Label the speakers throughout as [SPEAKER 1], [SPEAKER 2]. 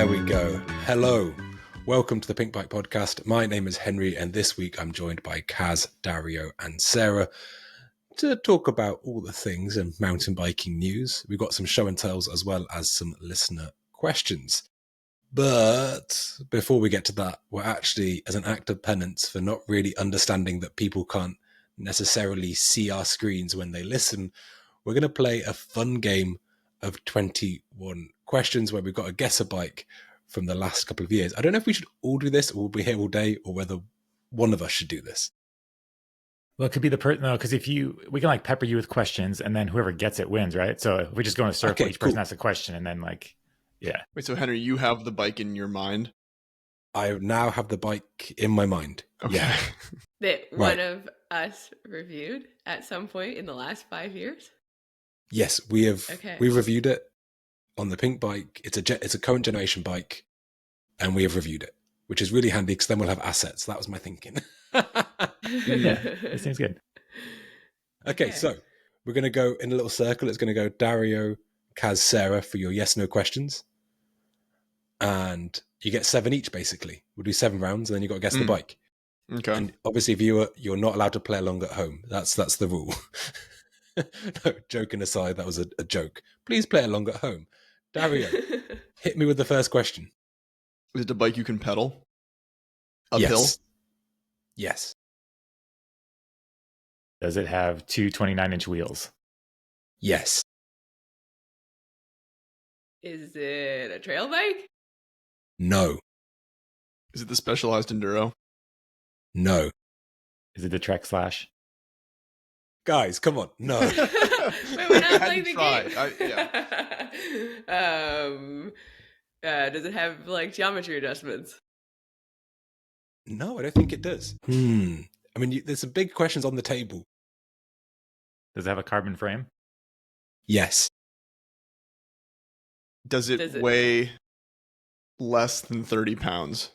[SPEAKER 1] There we go. Hello. Welcome to the Pinkbike podcast. My name is Henry, and this week I'm joined by Kaz, Dario, and Sarah to talk about all the things and mountain biking news. We've got some show and tells as well as some listener questions. But before we get to that, we're actually, as an act of penance for not really understanding that people can't necessarily see our screens when they listen, we're going to play a fun game of 21 questions where we've got to guess a bike from the last couple of years. I don't know if we should all do this or we'll be here all day, or whether one of us should do this.
[SPEAKER 2] Well, it could be the person, because we can like pepper you with questions and then whoever gets it wins, right? So if we just go in a circle, each person asks a question and then yeah.
[SPEAKER 3] Wait, so Henry, you have the bike in your mind?
[SPEAKER 1] I now have the bike in my mind.
[SPEAKER 3] Okay.
[SPEAKER 1] Yeah.
[SPEAKER 4] That one of us reviewed at some point in the last 5 years?
[SPEAKER 1] Yes, we have.
[SPEAKER 4] Okay.
[SPEAKER 1] We reviewed it on the Pinkbike. It's a current generation bike, and we have reviewed it, which is really handy because then we'll have assets. That was my thinking.
[SPEAKER 2] Yeah, it seems good.
[SPEAKER 1] Okay, so we're going to go in a little circle. It's going to go Dario, Kaz, Sarah for your yes/no questions, and you get 7 each. Basically, we'll do 7 rounds, and then you got to guess the bike.
[SPEAKER 3] Okay.
[SPEAKER 1] And obviously, if you're not allowed to play along at home. That's the rule. No, joking aside, that was a joke. Please play along at home. Dario, hit me with the first question.
[SPEAKER 3] Is it a bike you can pedal? Uphill?
[SPEAKER 1] Yes.
[SPEAKER 2] Does it have two 29-inch wheels?
[SPEAKER 1] Yes.
[SPEAKER 4] Is it a trail bike?
[SPEAKER 1] No.
[SPEAKER 3] Is it the Specialized Enduro?
[SPEAKER 1] No.
[SPEAKER 2] Is it the Trek Slash?
[SPEAKER 1] Guys, come on. No.
[SPEAKER 4] Wait, we're not playing the game. Does it have like geometry adjustments?
[SPEAKER 1] No, I don't think it does. I mean, there's some big questions on the table.
[SPEAKER 2] Does it have a carbon frame?
[SPEAKER 1] Yes.
[SPEAKER 3] Does it weigh less than 30 pounds?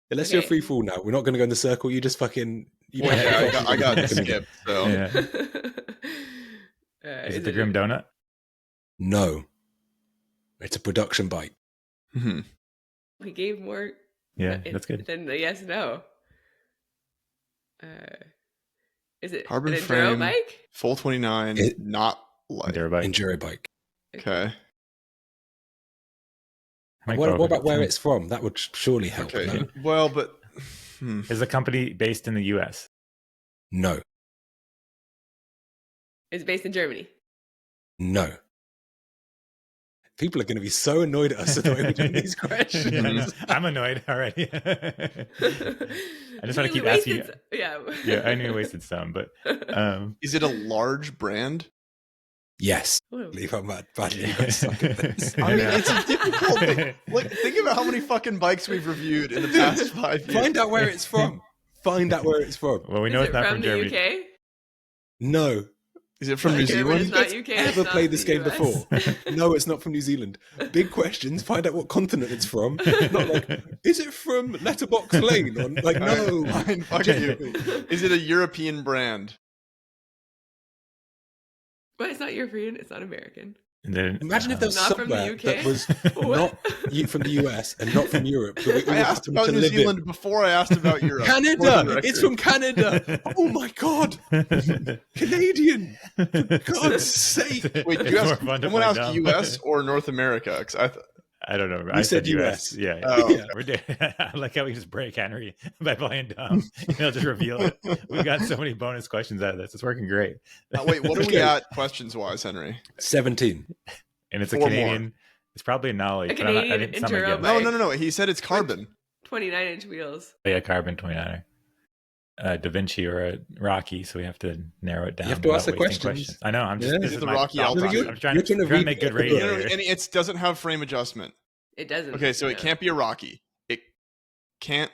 [SPEAKER 1] Unless you're free fall now. We're not going to go in the circle. You just fucking...
[SPEAKER 3] I got skipped, so...
[SPEAKER 2] Yeah. Is it the Grim Donut?
[SPEAKER 1] No. It's a production bike.
[SPEAKER 4] We gave more...
[SPEAKER 2] Yeah, that's good.
[SPEAKER 4] Than the yes, no. Is it
[SPEAKER 3] carbon
[SPEAKER 4] an
[SPEAKER 3] frame,
[SPEAKER 4] enduro bike?
[SPEAKER 3] Full 29, not light.
[SPEAKER 1] Enduro bike.
[SPEAKER 3] Okay.
[SPEAKER 1] What about where it's from? That would surely help.
[SPEAKER 3] Okay.
[SPEAKER 1] No?
[SPEAKER 3] Well, but...
[SPEAKER 2] Is the company based in the U.S.?
[SPEAKER 1] No.
[SPEAKER 4] It's based in Germany.
[SPEAKER 1] No. People are going to be so annoyed at us the way we're doing these questions.
[SPEAKER 2] I'm annoyed already. I just want to keep asking. Yeah, I knew we wasted some, but
[SPEAKER 3] is it a large brand?
[SPEAKER 1] Yes.
[SPEAKER 4] Ooh.
[SPEAKER 1] I'm badly going to suck at this.
[SPEAKER 3] I mean, it's a difficult thing. Like, think about how many fucking bikes we've reviewed in the past 5 years.
[SPEAKER 1] Find out where it's from. Find out where it's from.
[SPEAKER 2] Well, we know it's not from Germany.
[SPEAKER 4] UK?
[SPEAKER 1] No.
[SPEAKER 3] Is it from New Zealand?
[SPEAKER 4] It's not UK.
[SPEAKER 1] Ever played this game
[SPEAKER 4] US.
[SPEAKER 1] before? No, it's not from New Zealand. Big questions. Find out what continent it's from. Not like, is it from Letterbox Lane? Or like, no.
[SPEAKER 3] Fine, fuck you. Is it a European brand?
[SPEAKER 4] But it's not European. It's not American.
[SPEAKER 2] And then,
[SPEAKER 1] Imagine if there was
[SPEAKER 4] Not from the
[SPEAKER 1] somewhere
[SPEAKER 4] UK?
[SPEAKER 1] that was not from the US and not from Europe. But we all
[SPEAKER 3] I asked
[SPEAKER 1] happened
[SPEAKER 3] about
[SPEAKER 1] to
[SPEAKER 3] New
[SPEAKER 1] live in.
[SPEAKER 3] Zealand before I asked about Europe.
[SPEAKER 1] Canada! It's from Canada! Oh my god! Canadian! For God's sake!
[SPEAKER 3] Wait, did you ask, someone asked US or North America? Because
[SPEAKER 2] I don't know.
[SPEAKER 1] We
[SPEAKER 2] I
[SPEAKER 1] said
[SPEAKER 2] US. Yeah.
[SPEAKER 3] Oh,
[SPEAKER 1] yeah.
[SPEAKER 2] We're I like how we just break Henry by playing dumb. Just reveal it. We got so many bonus questions out of this. It's working great.
[SPEAKER 3] wait, what are we at questions-wise, Henry?
[SPEAKER 1] 17.
[SPEAKER 2] And it's
[SPEAKER 3] 4
[SPEAKER 2] a Canadian.
[SPEAKER 3] more.
[SPEAKER 2] It's probably a knowledge.
[SPEAKER 4] A
[SPEAKER 2] but I'm not- I
[SPEAKER 4] Canadian
[SPEAKER 2] think someone
[SPEAKER 4] enduro
[SPEAKER 2] get it.
[SPEAKER 3] No. He said it's carbon.
[SPEAKER 4] 29-inch wheels.
[SPEAKER 2] Yeah, carbon 29er. Da Vinci or a Rocky, so we have to narrow it down.
[SPEAKER 1] You have to ask the
[SPEAKER 2] without wasting
[SPEAKER 1] questions.
[SPEAKER 2] I know. I'm just.
[SPEAKER 1] Yeah.
[SPEAKER 2] This
[SPEAKER 3] Is
[SPEAKER 2] is
[SPEAKER 3] it the
[SPEAKER 2] my
[SPEAKER 3] Rocky
[SPEAKER 2] thought
[SPEAKER 3] Alpine?
[SPEAKER 2] process. I'm trying to
[SPEAKER 1] read
[SPEAKER 2] make good
[SPEAKER 1] it.
[SPEAKER 2] radio.
[SPEAKER 3] And it doesn't have frame adjustment.
[SPEAKER 4] It doesn't.
[SPEAKER 3] Okay, so it
[SPEAKER 4] no.
[SPEAKER 3] can't be a Rocky. It can't.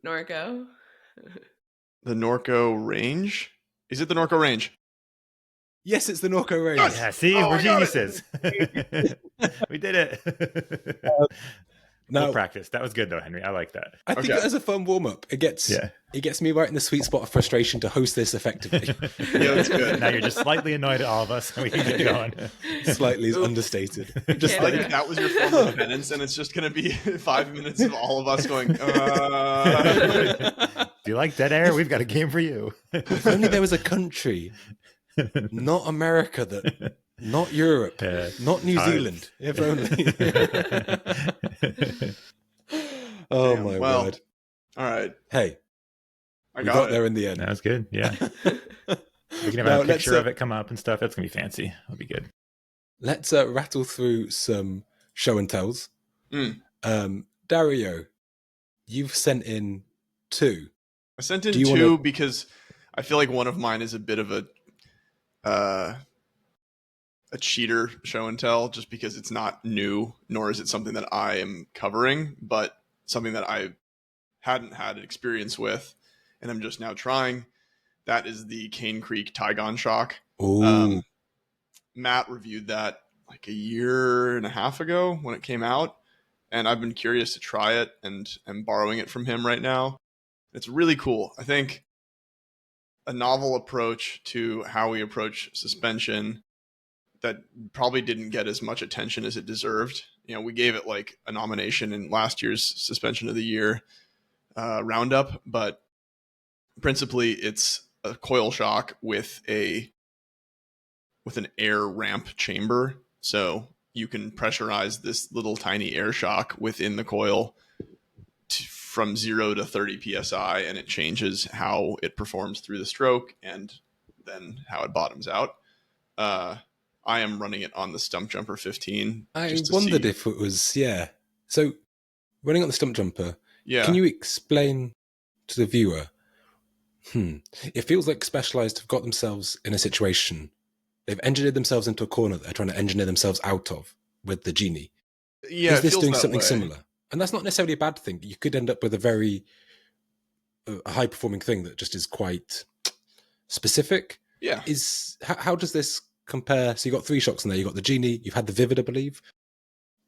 [SPEAKER 4] Norco.
[SPEAKER 3] The Norco Range? Is it the Norco Range?
[SPEAKER 1] Yes, it's the Norco Range.
[SPEAKER 3] Yes!
[SPEAKER 2] Yeah, see,
[SPEAKER 3] Oh,
[SPEAKER 2] we're
[SPEAKER 3] I got
[SPEAKER 2] geniuses. We did it.
[SPEAKER 1] Now,
[SPEAKER 2] We'll practice. That was good though, Henry. I like that.
[SPEAKER 1] I think
[SPEAKER 3] Okay.
[SPEAKER 1] it has a fun warm-up. It gets It gets me right in the sweet spot of frustration to host this effectively.
[SPEAKER 3] Yeah, that's good.
[SPEAKER 2] Now you're just slightly annoyed at all of us, and we can get going.
[SPEAKER 1] Slightly is understated. Just
[SPEAKER 3] I think that was your form of penance, and it's just going to be 5 minutes of all of us going,
[SPEAKER 2] Do you like dead air? We've got a game for you.
[SPEAKER 1] If only there was a country, not America, not Europe, not New Zealand. If only. Oh,
[SPEAKER 3] damn.
[SPEAKER 1] my
[SPEAKER 3] Well,
[SPEAKER 1] word.
[SPEAKER 3] all right.
[SPEAKER 1] Hey,
[SPEAKER 3] I
[SPEAKER 1] we
[SPEAKER 3] got
[SPEAKER 1] got
[SPEAKER 3] it.
[SPEAKER 1] there in the end.
[SPEAKER 2] That was good. Yeah. We can have
[SPEAKER 1] Now,
[SPEAKER 2] a picture of it come up and stuff. That's going to be fancy. That'll be good.
[SPEAKER 1] Let's rattle through some show and tells. Dario, you've sent in 2.
[SPEAKER 3] I sent in 2 because I feel like one of mine is a bit of a cheater show and tell, just because it's not new, nor is it something that I am covering, but something that I hadn't had experience with, and I'm just now trying. That is the Cane Creek Tygon shock. Matt reviewed that like a year and a half ago when it came out, and I've been curious to try it, and I'm borrowing it from him right now. It's really cool. I think a novel approach to how we approach suspension that probably didn't get as much attention as it deserved. You know, we gave it like a nomination in last year's Suspension of the Year roundup, but principally it's a coil shock with an air ramp chamber. So you can pressurize this little tiny air shock within the coil from 0 to 30 psi, and it changes how it performs through the stroke and then how it bottoms out. I am running it on the Stump Jumper 15.
[SPEAKER 1] I wondered if it was, So running on the Stump Jumper, can you explain to the viewer? It feels like Specialized have got themselves in a situation. They've engineered themselves into a corner that they're trying to engineer themselves out of with the Genie.
[SPEAKER 3] Yeah,
[SPEAKER 1] is this doing something similar? And that's not necessarily a bad thing. You could end up with a very high-performing thing that just is quite specific.
[SPEAKER 3] Yeah.
[SPEAKER 1] How does this compare? So you got 3 shocks in there. You got the Genie, you've had the Vivid, I believe,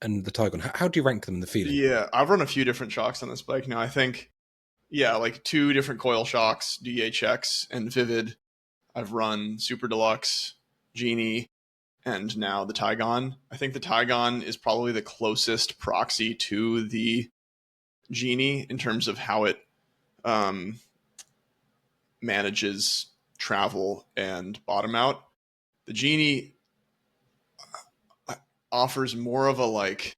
[SPEAKER 1] and the Tygon. How do you rank them in the feeling?
[SPEAKER 3] Yeah, I've run a few different shocks on this bike now. I think, like 2 different coil shocks, DHX and Vivid. I've run Super Deluxe, Genie, and now the Tygon. I think the Tygon is probably the closest proxy to the Genie in terms of how it manages travel and bottom out. The Genie offers more of a like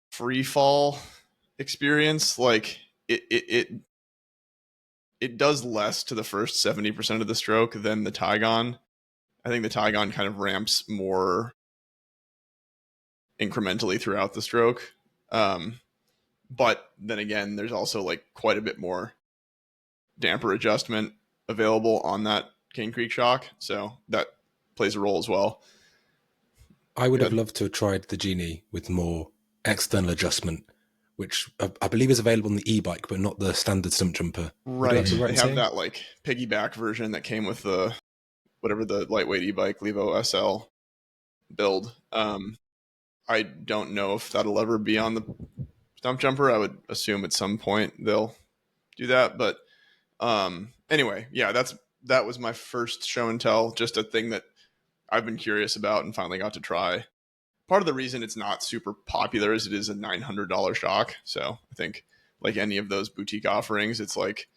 [SPEAKER 3] free fall experience. Like it does less to the first 70% of the stroke than the Tygon. I think the Tygon kind of ramps more incrementally throughout the stroke. But then again, there's also like quite a bit more damper adjustment available on that Cane Creek shock. So that plays a role as well.
[SPEAKER 1] I would have loved to have tried the Genie with more external adjustment, which I believe is available on the e-bike, but not the standard Stump Jumper.
[SPEAKER 3] Right. They have that like piggyback version that came with the whatever the lightweight e-bike Levo SL build. I don't know if that'll ever be on the Stump Jumper. I would assume at some point they'll do that. But anyway, that was my first show and tell, just a thing that I've been curious about and finally got to try. Part of the reason it's not super popular is it is a $900 shock. So I think like any of those boutique offerings, it's like,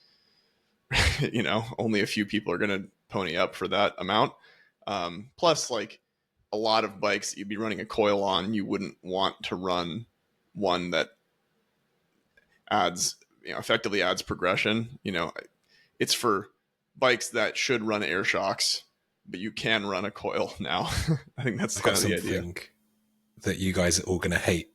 [SPEAKER 3] only a few people are going to pony up for that amount. Plus, like a lot of bikes that you'd be running a coil on, you wouldn't want to run one that effectively adds progression. It's for bikes that should run air shocks, but you can run a coil now. I think that's kind of the idea.
[SPEAKER 1] That you guys are all going to hate.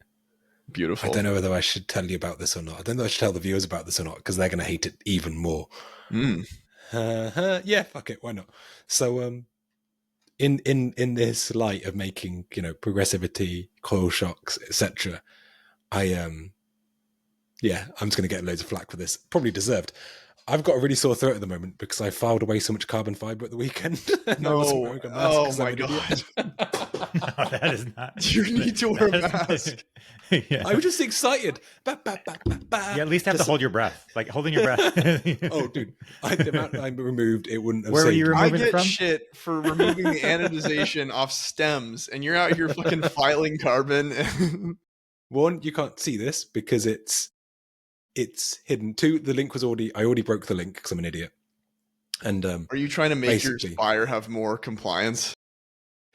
[SPEAKER 3] Beautiful.
[SPEAKER 1] I don't know whether I should tell you about this or not. I don't know if I should tell the viewers about this or not, because they're going to hate it even more. Yeah, fuck it. Why not? So, in this light of making, progressivity, coil shocks, etc., I'm just going to get loads of flack for this. Probably deserved. I've got a really sore throat at the moment because I filed away so much carbon fiber at the weekend. And I wasn't wearing a mask.
[SPEAKER 3] Oh my god.
[SPEAKER 2] No, that is not.
[SPEAKER 3] You need to wear a mask.
[SPEAKER 2] Yeah.
[SPEAKER 1] I was just excited. Ba, ba, ba, ba, ba.
[SPEAKER 2] You at least have to hold your breath, like holding your breath.
[SPEAKER 1] Oh, dude, the amount I removed, it wouldn't have
[SPEAKER 2] Where were
[SPEAKER 1] saved
[SPEAKER 2] you
[SPEAKER 1] me.
[SPEAKER 3] I
[SPEAKER 2] removing it
[SPEAKER 3] get
[SPEAKER 2] from?
[SPEAKER 3] shit for removing the anodization off stems, and you're out here fucking filing carbon.
[SPEAKER 1] One, you can't see this because it's hidden. Two, the link was I already broke the link because I'm an idiot. And
[SPEAKER 3] Are you trying to make your
[SPEAKER 1] basically-
[SPEAKER 3] Spire have more compliance?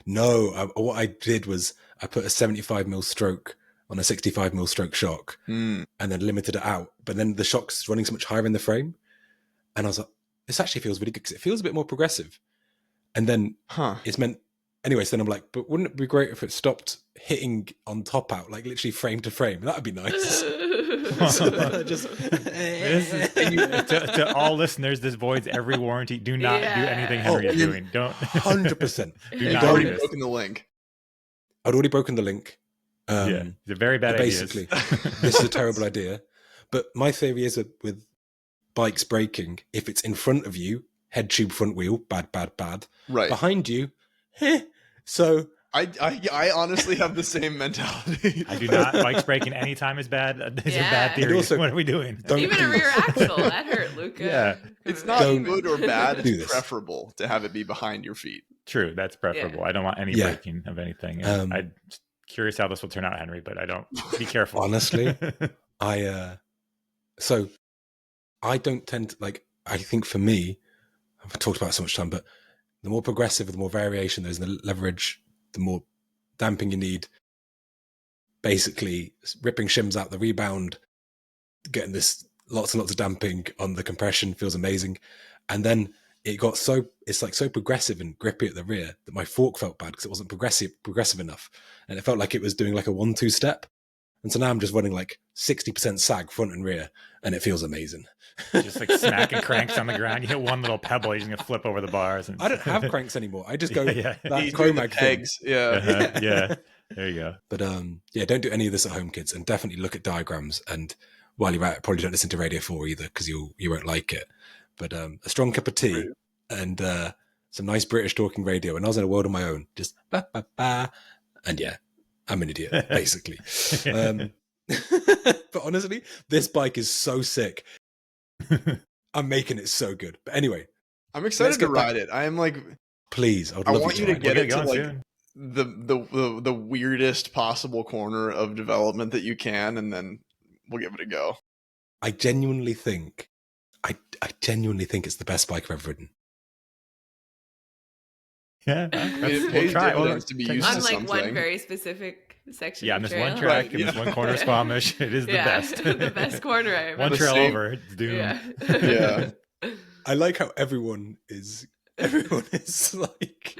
[SPEAKER 1] no, what I did was I put a 75mm stroke on a 65mm stroke shock
[SPEAKER 3] Hmm.
[SPEAKER 1] and then limited it out. But then the shock's running so much higher in the frame. And I was like, this actually feels really good because it feels a bit more progressive. And then
[SPEAKER 3] Huh.
[SPEAKER 1] it's meant... Anyways, then I'm like, but wouldn't it be great if it stopped hitting on top out, like literally frame to frame? That'd be nice. So then I just...
[SPEAKER 2] To all listeners, this voids every warranty. Do not do anything Henry is doing. Don't
[SPEAKER 1] 100%.
[SPEAKER 2] do
[SPEAKER 3] You've
[SPEAKER 2] not
[SPEAKER 3] already
[SPEAKER 2] do this.
[SPEAKER 3] broken the link.
[SPEAKER 1] I'd already broken the link.
[SPEAKER 2] Yeah, it's a very bad idea.
[SPEAKER 1] Basically, this is a terrible idea. But my theory is that with bikes braking, if it's in front of you, head tube front wheel, bad, bad, bad.
[SPEAKER 3] Right.
[SPEAKER 1] Behind you, so
[SPEAKER 3] I honestly have the same mentality.
[SPEAKER 2] I do not. Bikes breaking anytime is bad. It's a bad
[SPEAKER 4] Yeah.
[SPEAKER 2] theory.
[SPEAKER 1] And also,
[SPEAKER 2] what are we doing?
[SPEAKER 1] don't
[SPEAKER 4] Even
[SPEAKER 1] do
[SPEAKER 4] a rear
[SPEAKER 1] this.
[SPEAKER 4] axle that hurt, Luca.
[SPEAKER 2] Yeah.
[SPEAKER 3] It's not
[SPEAKER 1] Don't
[SPEAKER 3] good or bad.
[SPEAKER 1] do
[SPEAKER 3] It's
[SPEAKER 1] this.
[SPEAKER 3] preferable to have it be behind your feet.
[SPEAKER 2] True, that's preferable. I don't want any
[SPEAKER 1] Yeah.
[SPEAKER 2] breaking of anything. And I'm curious how this will turn out, Henry, but I don't. Be careful.
[SPEAKER 1] Honestly, so I don't tend to, like, I think for me, I've talked about it so much time, but the more progressive, the more variation there's in the leverage, the more damping you need. Basically, ripping shims out the rebound, getting this lots and lots of damping on the compression feels amazing. And then it's like so progressive and grippy at the rear that my fork felt bad because it wasn't progressive enough. And it felt like it was doing like a 1-2 step. And so now I'm just running like 60% sag front and rear, and it feels amazing.
[SPEAKER 2] Just like smacking cranks on the ground. You hit one little pebble, you're just gonna flip over the bars. And...
[SPEAKER 1] I don't have cranks anymore. I just go
[SPEAKER 2] Yeah.
[SPEAKER 1] that
[SPEAKER 3] He's doing the
[SPEAKER 1] Chromag thing.
[SPEAKER 3] pegs. Yeah.
[SPEAKER 2] Yeah. There you go.
[SPEAKER 1] But yeah, don't do any of this at home, kids, and definitely look at diagrams. And while you're at it, probably don't listen to Radio 4 either because you won't like it. But a strong cup of tea and some nice British talking radio, and I was in a world of my own. Just ba ba ba, and yeah, I'm an idiot basically. But honestly, this bike is so sick. I'm making it so good. But anyway,
[SPEAKER 3] I'm excited
[SPEAKER 1] Let's
[SPEAKER 3] to
[SPEAKER 1] get back-
[SPEAKER 3] ride it. I am like,
[SPEAKER 1] please, I would
[SPEAKER 3] I
[SPEAKER 1] love
[SPEAKER 3] want you to
[SPEAKER 1] ride
[SPEAKER 3] get
[SPEAKER 2] We'll
[SPEAKER 3] it
[SPEAKER 2] get
[SPEAKER 3] to
[SPEAKER 2] going
[SPEAKER 3] like
[SPEAKER 2] soon.
[SPEAKER 3] the weirdest possible corner of development that you can, and then we'll give it a go.
[SPEAKER 1] I genuinely think it's the best bike I've ever ridden.
[SPEAKER 2] Yeah,
[SPEAKER 3] It
[SPEAKER 2] we'll
[SPEAKER 3] pays
[SPEAKER 2] try.
[SPEAKER 3] dividends to be used
[SPEAKER 4] On
[SPEAKER 3] to
[SPEAKER 4] like one
[SPEAKER 3] something.
[SPEAKER 4] very specific section.
[SPEAKER 2] Yeah,
[SPEAKER 4] of
[SPEAKER 2] on this
[SPEAKER 4] trail.
[SPEAKER 2] one track,
[SPEAKER 3] Right,
[SPEAKER 2] in this
[SPEAKER 3] yeah.
[SPEAKER 2] one corner of Squamish, it is the best.
[SPEAKER 4] the best corner I ever.
[SPEAKER 2] One
[SPEAKER 3] The
[SPEAKER 2] trail
[SPEAKER 3] same-
[SPEAKER 2] over, it's doomed.
[SPEAKER 4] Yeah.
[SPEAKER 3] Yeah.
[SPEAKER 1] I like how everyone is like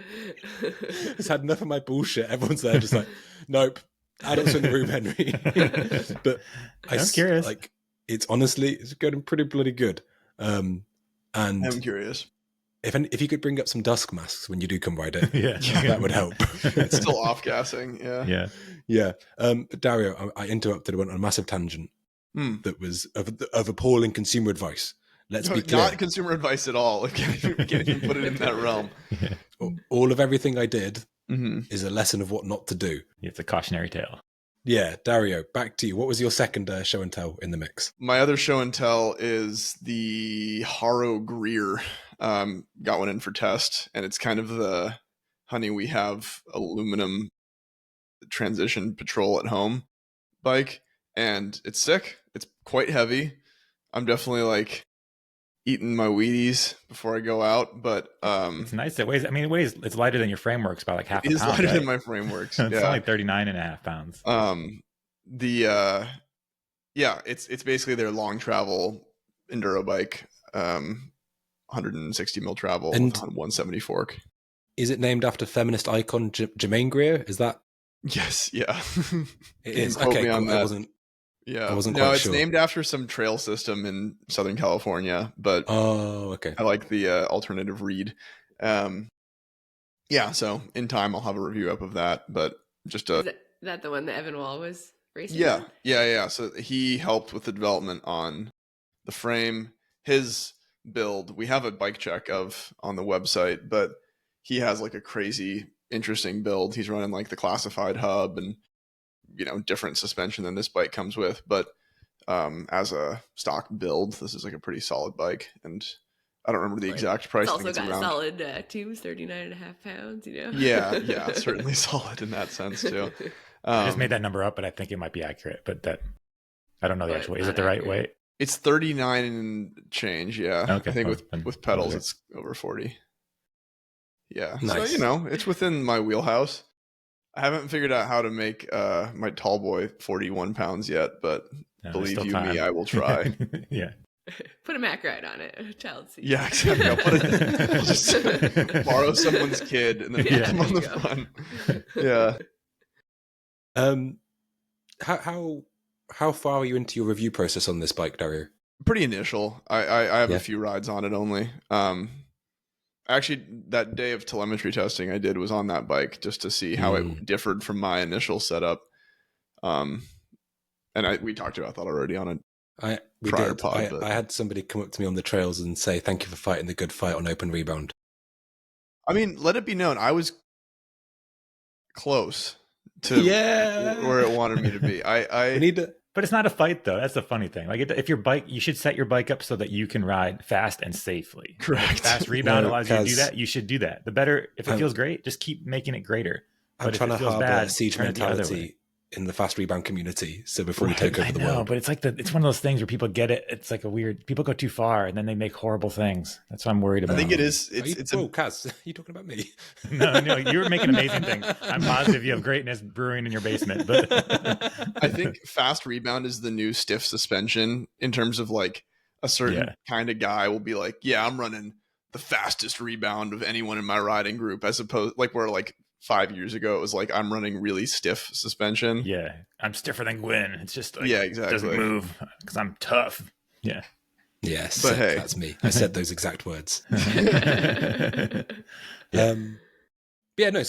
[SPEAKER 1] has had enough of my bullshit. Everyone's there just like, nope, adults in the room, Henry. But
[SPEAKER 2] I'm curious.
[SPEAKER 1] Like, it's honestly, it's getting pretty bloody good. And
[SPEAKER 3] I'm curious.
[SPEAKER 1] if you could bring up some dusk masks when you do come ride it,
[SPEAKER 2] Yeah.
[SPEAKER 1] that would help.
[SPEAKER 3] It's still off gassing. Yeah.
[SPEAKER 2] Yeah.
[SPEAKER 1] Yeah. But Dario, I interrupted. I went on a massive tangent that was of appalling consumer advice. Let's be clear.
[SPEAKER 3] Not consumer advice at all. Can't even put it in that realm.
[SPEAKER 1] All of everything I did
[SPEAKER 3] Mm-hmm.
[SPEAKER 1] is a lesson of what not to do.
[SPEAKER 2] It's a cautionary tale.
[SPEAKER 1] Yeah, Dario, back to you. What was your second show and tell in the mix?
[SPEAKER 3] My other show and tell is the Haro Greer. Got one in for test, and it's kind of the honey, we have aluminum transition patrol at home bike, and it's sick. It's quite heavy. I'm definitely like eating my Wheaties before I go out, but
[SPEAKER 2] It's nice. It's lighter than your frameworks by like half
[SPEAKER 3] it
[SPEAKER 2] a
[SPEAKER 3] is
[SPEAKER 2] pound.
[SPEAKER 3] lighter
[SPEAKER 2] right?
[SPEAKER 3] than my frameworks.
[SPEAKER 2] It's
[SPEAKER 3] Yeah.
[SPEAKER 2] only 39.5 pounds.
[SPEAKER 3] It's basically their long travel enduro bike, 160 mil travel
[SPEAKER 1] And-
[SPEAKER 3] with 170 fork.
[SPEAKER 1] Is it named after feminist icon Jermaine Greer? Is that
[SPEAKER 3] Yes, yeah.
[SPEAKER 1] it?
[SPEAKER 3] You
[SPEAKER 1] Is
[SPEAKER 3] can quote
[SPEAKER 1] okay.
[SPEAKER 3] me on
[SPEAKER 1] Cool. I
[SPEAKER 3] that.
[SPEAKER 1] wasn't.
[SPEAKER 3] Yeah,
[SPEAKER 1] I wasn't
[SPEAKER 3] no,
[SPEAKER 1] quite
[SPEAKER 3] it's
[SPEAKER 1] sure.
[SPEAKER 3] named after some trail system in Southern California, but
[SPEAKER 1] Oh, okay.
[SPEAKER 3] I like the alternative read. So in time I'll have a review up of that, but just
[SPEAKER 4] Is that the one that Evan Wall was racing?
[SPEAKER 3] yeah,
[SPEAKER 4] on?
[SPEAKER 3] yeah. So he helped with the development on the frame. His build. We have a bike check on the website, but he has like a crazy interesting build. He's running like the classified hub and different suspension than this bike comes with, but as a stock build, this is like a pretty solid bike. And I don't remember the exact price.
[SPEAKER 4] It's also got a solid tubes, 39.5 pounds,
[SPEAKER 3] Yeah, certainly solid in that sense too.
[SPEAKER 2] I just made that number up, but I think it might be accurate. But I don't know the actual weight. Is it the right weight?
[SPEAKER 3] It's 39 and change. Yeah. Okay. I think with pedals, it's over 40. Yeah. Nice. So, it's within my wheelhouse. I haven't figured out how to make my tall boy 41 pounds yet, but believe you me, I will try.
[SPEAKER 2] Yeah.
[SPEAKER 4] Put a Mac ride on it, a child seat.
[SPEAKER 3] Yeah, exactly. I'll just borrow someone's kid and then put them on the front. Yeah.
[SPEAKER 1] How far are you into your review process on this bike, Dario?
[SPEAKER 3] Pretty initial. I have a few rides on it only. Actually, that day of telemetry testing I did was on that bike just to see how it differed from my initial setup. And we talked about that already on a prior pod.
[SPEAKER 1] I had somebody come up to me on the trails and say, "Thank you for fighting the good fight on open rebound."
[SPEAKER 3] I mean, let it be known, I was close to where it wanted me to be. I
[SPEAKER 2] need to. But it's not a fight, though. That's the funny thing. Like, if your bike, you should set your bike up so that you can ride fast and safely.
[SPEAKER 3] Correct.
[SPEAKER 2] Fast rebound allows you to do that. You should do that. The better, if it feels great, just keep making it greater.
[SPEAKER 1] I'm trying to harbor siege mentality in the fast rebound community. So before we take over the world,
[SPEAKER 2] but it's like it's one of those things where people get it. It's like people go too far and then they make horrible things. That's what I'm worried about.
[SPEAKER 3] I think it is.
[SPEAKER 1] Kaz, are you talking about me?
[SPEAKER 2] No, you're making amazing things. I'm positive you have greatness brewing in your basement. But
[SPEAKER 3] I think fast rebound is the new stiff suspension in terms of like a certain kind of guy will be like, yeah, I'm running the fastest rebound of anyone in my riding group, as opposed like where like 5 years ago it was like I'm running really stiff suspension.
[SPEAKER 2] Yeah, I'm stiffer than Gwen. It's just like,
[SPEAKER 3] exactly.
[SPEAKER 2] It doesn't move because I'm tough. Yeah.
[SPEAKER 1] Yes,
[SPEAKER 3] but hey,
[SPEAKER 1] that's me. I said those exact words. It's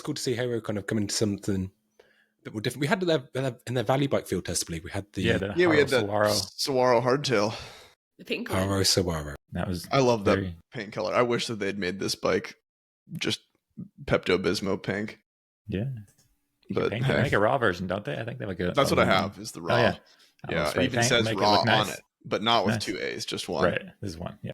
[SPEAKER 1] cool to see Haro kind of come into something a bit more different. We had in their Valley Bike field test, I believe. We had we had
[SPEAKER 3] the Saguaro hardtail.
[SPEAKER 4] The pink
[SPEAKER 1] one. Haro Saguaro.
[SPEAKER 2] I
[SPEAKER 3] love that paint color. I wish that they'd made this bike just Pepto-Bismol pink.
[SPEAKER 2] Yeah,
[SPEAKER 3] but
[SPEAKER 2] they make a raw version, don't they? I think they like
[SPEAKER 3] that's what I have is the raw.
[SPEAKER 2] Oh,
[SPEAKER 3] yeah. It even says raw on it, but not with 2 A's, just one.
[SPEAKER 2] Right, this is one. Yeah.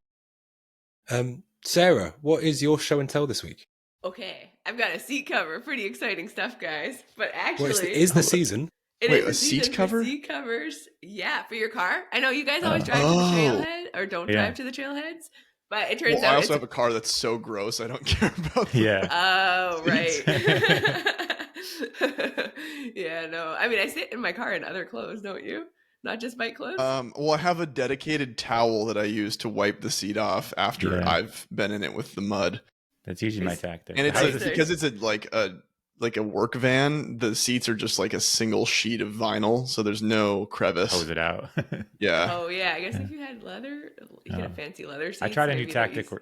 [SPEAKER 1] Sarah, what is your show and tell this week?
[SPEAKER 4] Okay, I've got a seat cover. Pretty exciting stuff, guys. But actually,
[SPEAKER 1] is the season?
[SPEAKER 4] Wait,
[SPEAKER 3] a seat cover?
[SPEAKER 4] Seat covers, for your car. I know you guys always drive to the trailhead or don't drive to the trailheads. But it turns out
[SPEAKER 3] I also have a car that's so gross I don't care about
[SPEAKER 4] Oh, right. Yeah, no. I mean, I sit in my car in other clothes, don't you? Not just bike clothes?
[SPEAKER 3] I have a dedicated towel that I use to wipe the seat off after I've been in it with the mud.
[SPEAKER 2] That's usually my tactic.
[SPEAKER 3] And it's because it's like a work van, the seats are just like a single sheet of vinyl, so there's no crevice.
[SPEAKER 2] Hose it out.
[SPEAKER 3] Yeah.
[SPEAKER 4] Oh yeah, I guess if you had leather, you could have fancy leather seats.
[SPEAKER 2] I tried a new tactic where,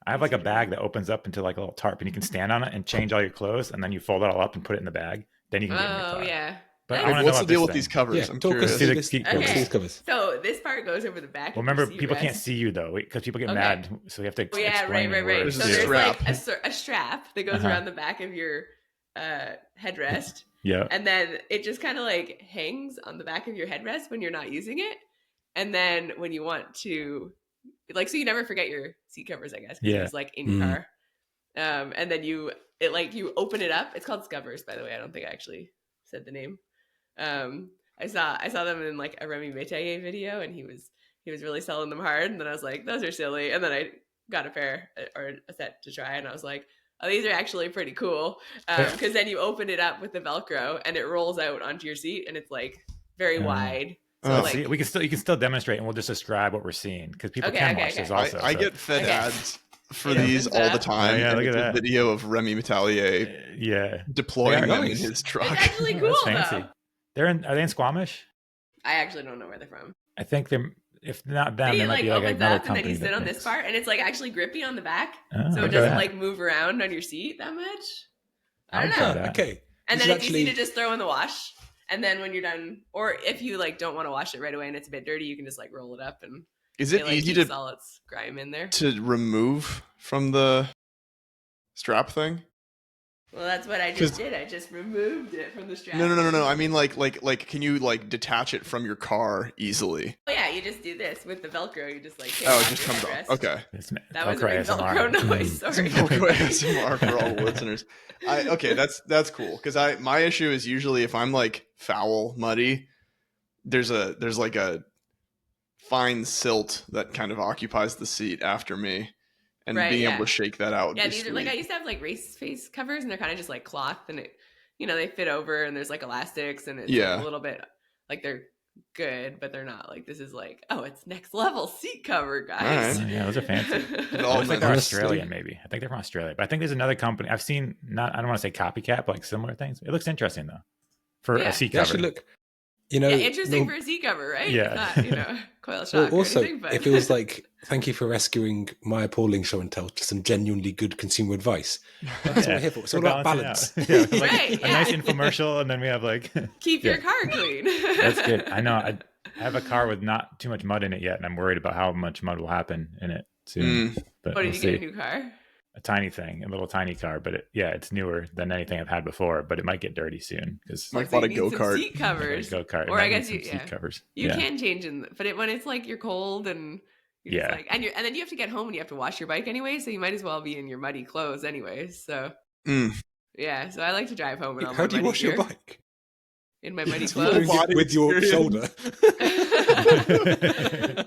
[SPEAKER 2] I have like a bag that opens up into like a little tarp, and you can stand on it and change all your clothes, and then you fold it all up and put it in the bag. Then you can get in your car.
[SPEAKER 4] Oh yeah.
[SPEAKER 3] But what's the deal with these covers? I'm curious.
[SPEAKER 1] These covers.
[SPEAKER 4] So this part goes over the back.
[SPEAKER 2] Well, remember, people can't see you though, because people get mad, so we have to explain.
[SPEAKER 4] Right. So there's
[SPEAKER 3] strap.
[SPEAKER 4] like a strap that goes around the back of your headrest.
[SPEAKER 2] Yeah.
[SPEAKER 4] And then it just kind of like hangs on the back of your headrest when you're not using it. And then when you want to, like, so you never forget your seat covers, I guess.
[SPEAKER 2] Yeah.
[SPEAKER 4] It's like in your car. And then you open it up. It's called Scovers, by the way. I don't think I actually said the name. I saw them in like a Remy Métayer video, and he was really selling them hard. And then I was like, those are silly. And then I got a pair or a set to try, and I was like, oh, these are actually pretty cool. Because then you open it up with the Velcro, and it rolls out onto your seat, and it's like very wide. So
[SPEAKER 2] you can still demonstrate, and we'll just describe what we're seeing, because people can watch this also.
[SPEAKER 3] I get fed ads for these all the time.
[SPEAKER 2] Yeah,
[SPEAKER 3] look at that video of Remy Métayer deploying them in his truck.
[SPEAKER 4] It's actually cool.
[SPEAKER 2] That's fancy. Are they in Squamish?
[SPEAKER 4] I actually don't know where they're from.
[SPEAKER 2] I think they're, if not them, they might be like
[SPEAKER 4] opens
[SPEAKER 2] another
[SPEAKER 4] up
[SPEAKER 2] company.
[SPEAKER 4] And then you sit on this part, and it's like actually grippy on the back, so it
[SPEAKER 2] doesn't
[SPEAKER 4] doesn't like move around on your seat that much. I don't know.
[SPEAKER 1] Okay.
[SPEAKER 4] And then it's easy to just throw in the wash, and then when you're done, or if you like don't want to wash it right away and it's a bit dirty, you can just like roll it up and
[SPEAKER 3] Is it easy to
[SPEAKER 4] all its grime in there
[SPEAKER 3] to remove from the strap thing?
[SPEAKER 4] Well, that's what I just did. I just removed it from the strap.
[SPEAKER 3] No. I mean, like, can you like detach it from your car easily?
[SPEAKER 4] Oh yeah, you just do this with the Velcro. You just like take
[SPEAKER 3] it just comes off. Okay,
[SPEAKER 4] that was a Velcro noise. Sorry,
[SPEAKER 3] Velcro ASMR for all listeners. Okay, that's cool because my issue is usually if I'm like foul muddy, there's like a fine silt that kind of occupies the seat after me. And being able to shake that out.
[SPEAKER 4] Yeah, these are like I used to have like race face covers, and they're kind of just like cloth, and it, they fit over, and there's like elastics, and it's like a little bit like they're good, but they're not like this is like it's next level seat cover, guys.
[SPEAKER 2] Right. Yeah, those are fancy. It looks like they're Australian, maybe. I think they're from Australia, but I think there's another company I've seen. I don't want to say copycat, but like similar things. It looks interesting though for a seat cover.
[SPEAKER 1] Actually, look.
[SPEAKER 4] Interesting for a seat cover, right?
[SPEAKER 2] Yeah.
[SPEAKER 4] It's not, coil shock or anything, but...
[SPEAKER 1] it feels like, thank you for rescuing my appalling show and tell to some genuinely good consumer advice. That's what we're here for. It's all about balance.
[SPEAKER 2] Yeah, like a nice infomercial, and then we have like...
[SPEAKER 4] Keep your car clean.
[SPEAKER 2] That's good. I know. I have a car with not too much mud in it yet, and I'm worried about how much mud will happen in it soon. But
[SPEAKER 4] did you get a new car?
[SPEAKER 2] A tiny thing, a little tiny car, but it's newer than anything I've had before, but it might get dirty soon because
[SPEAKER 3] I bought a go-kart.
[SPEAKER 4] Seat covers,
[SPEAKER 2] or I guess seat covers.
[SPEAKER 4] You can change but when it's like you're cold and you're just like, and then you have to get home and you have to wash your bike anyway, so you might as well be in your muddy clothes anyways. So yeah, so I like to drive home.
[SPEAKER 1] How do you wash your bike?
[SPEAKER 4] In my muddy clothes
[SPEAKER 1] with your shoulder.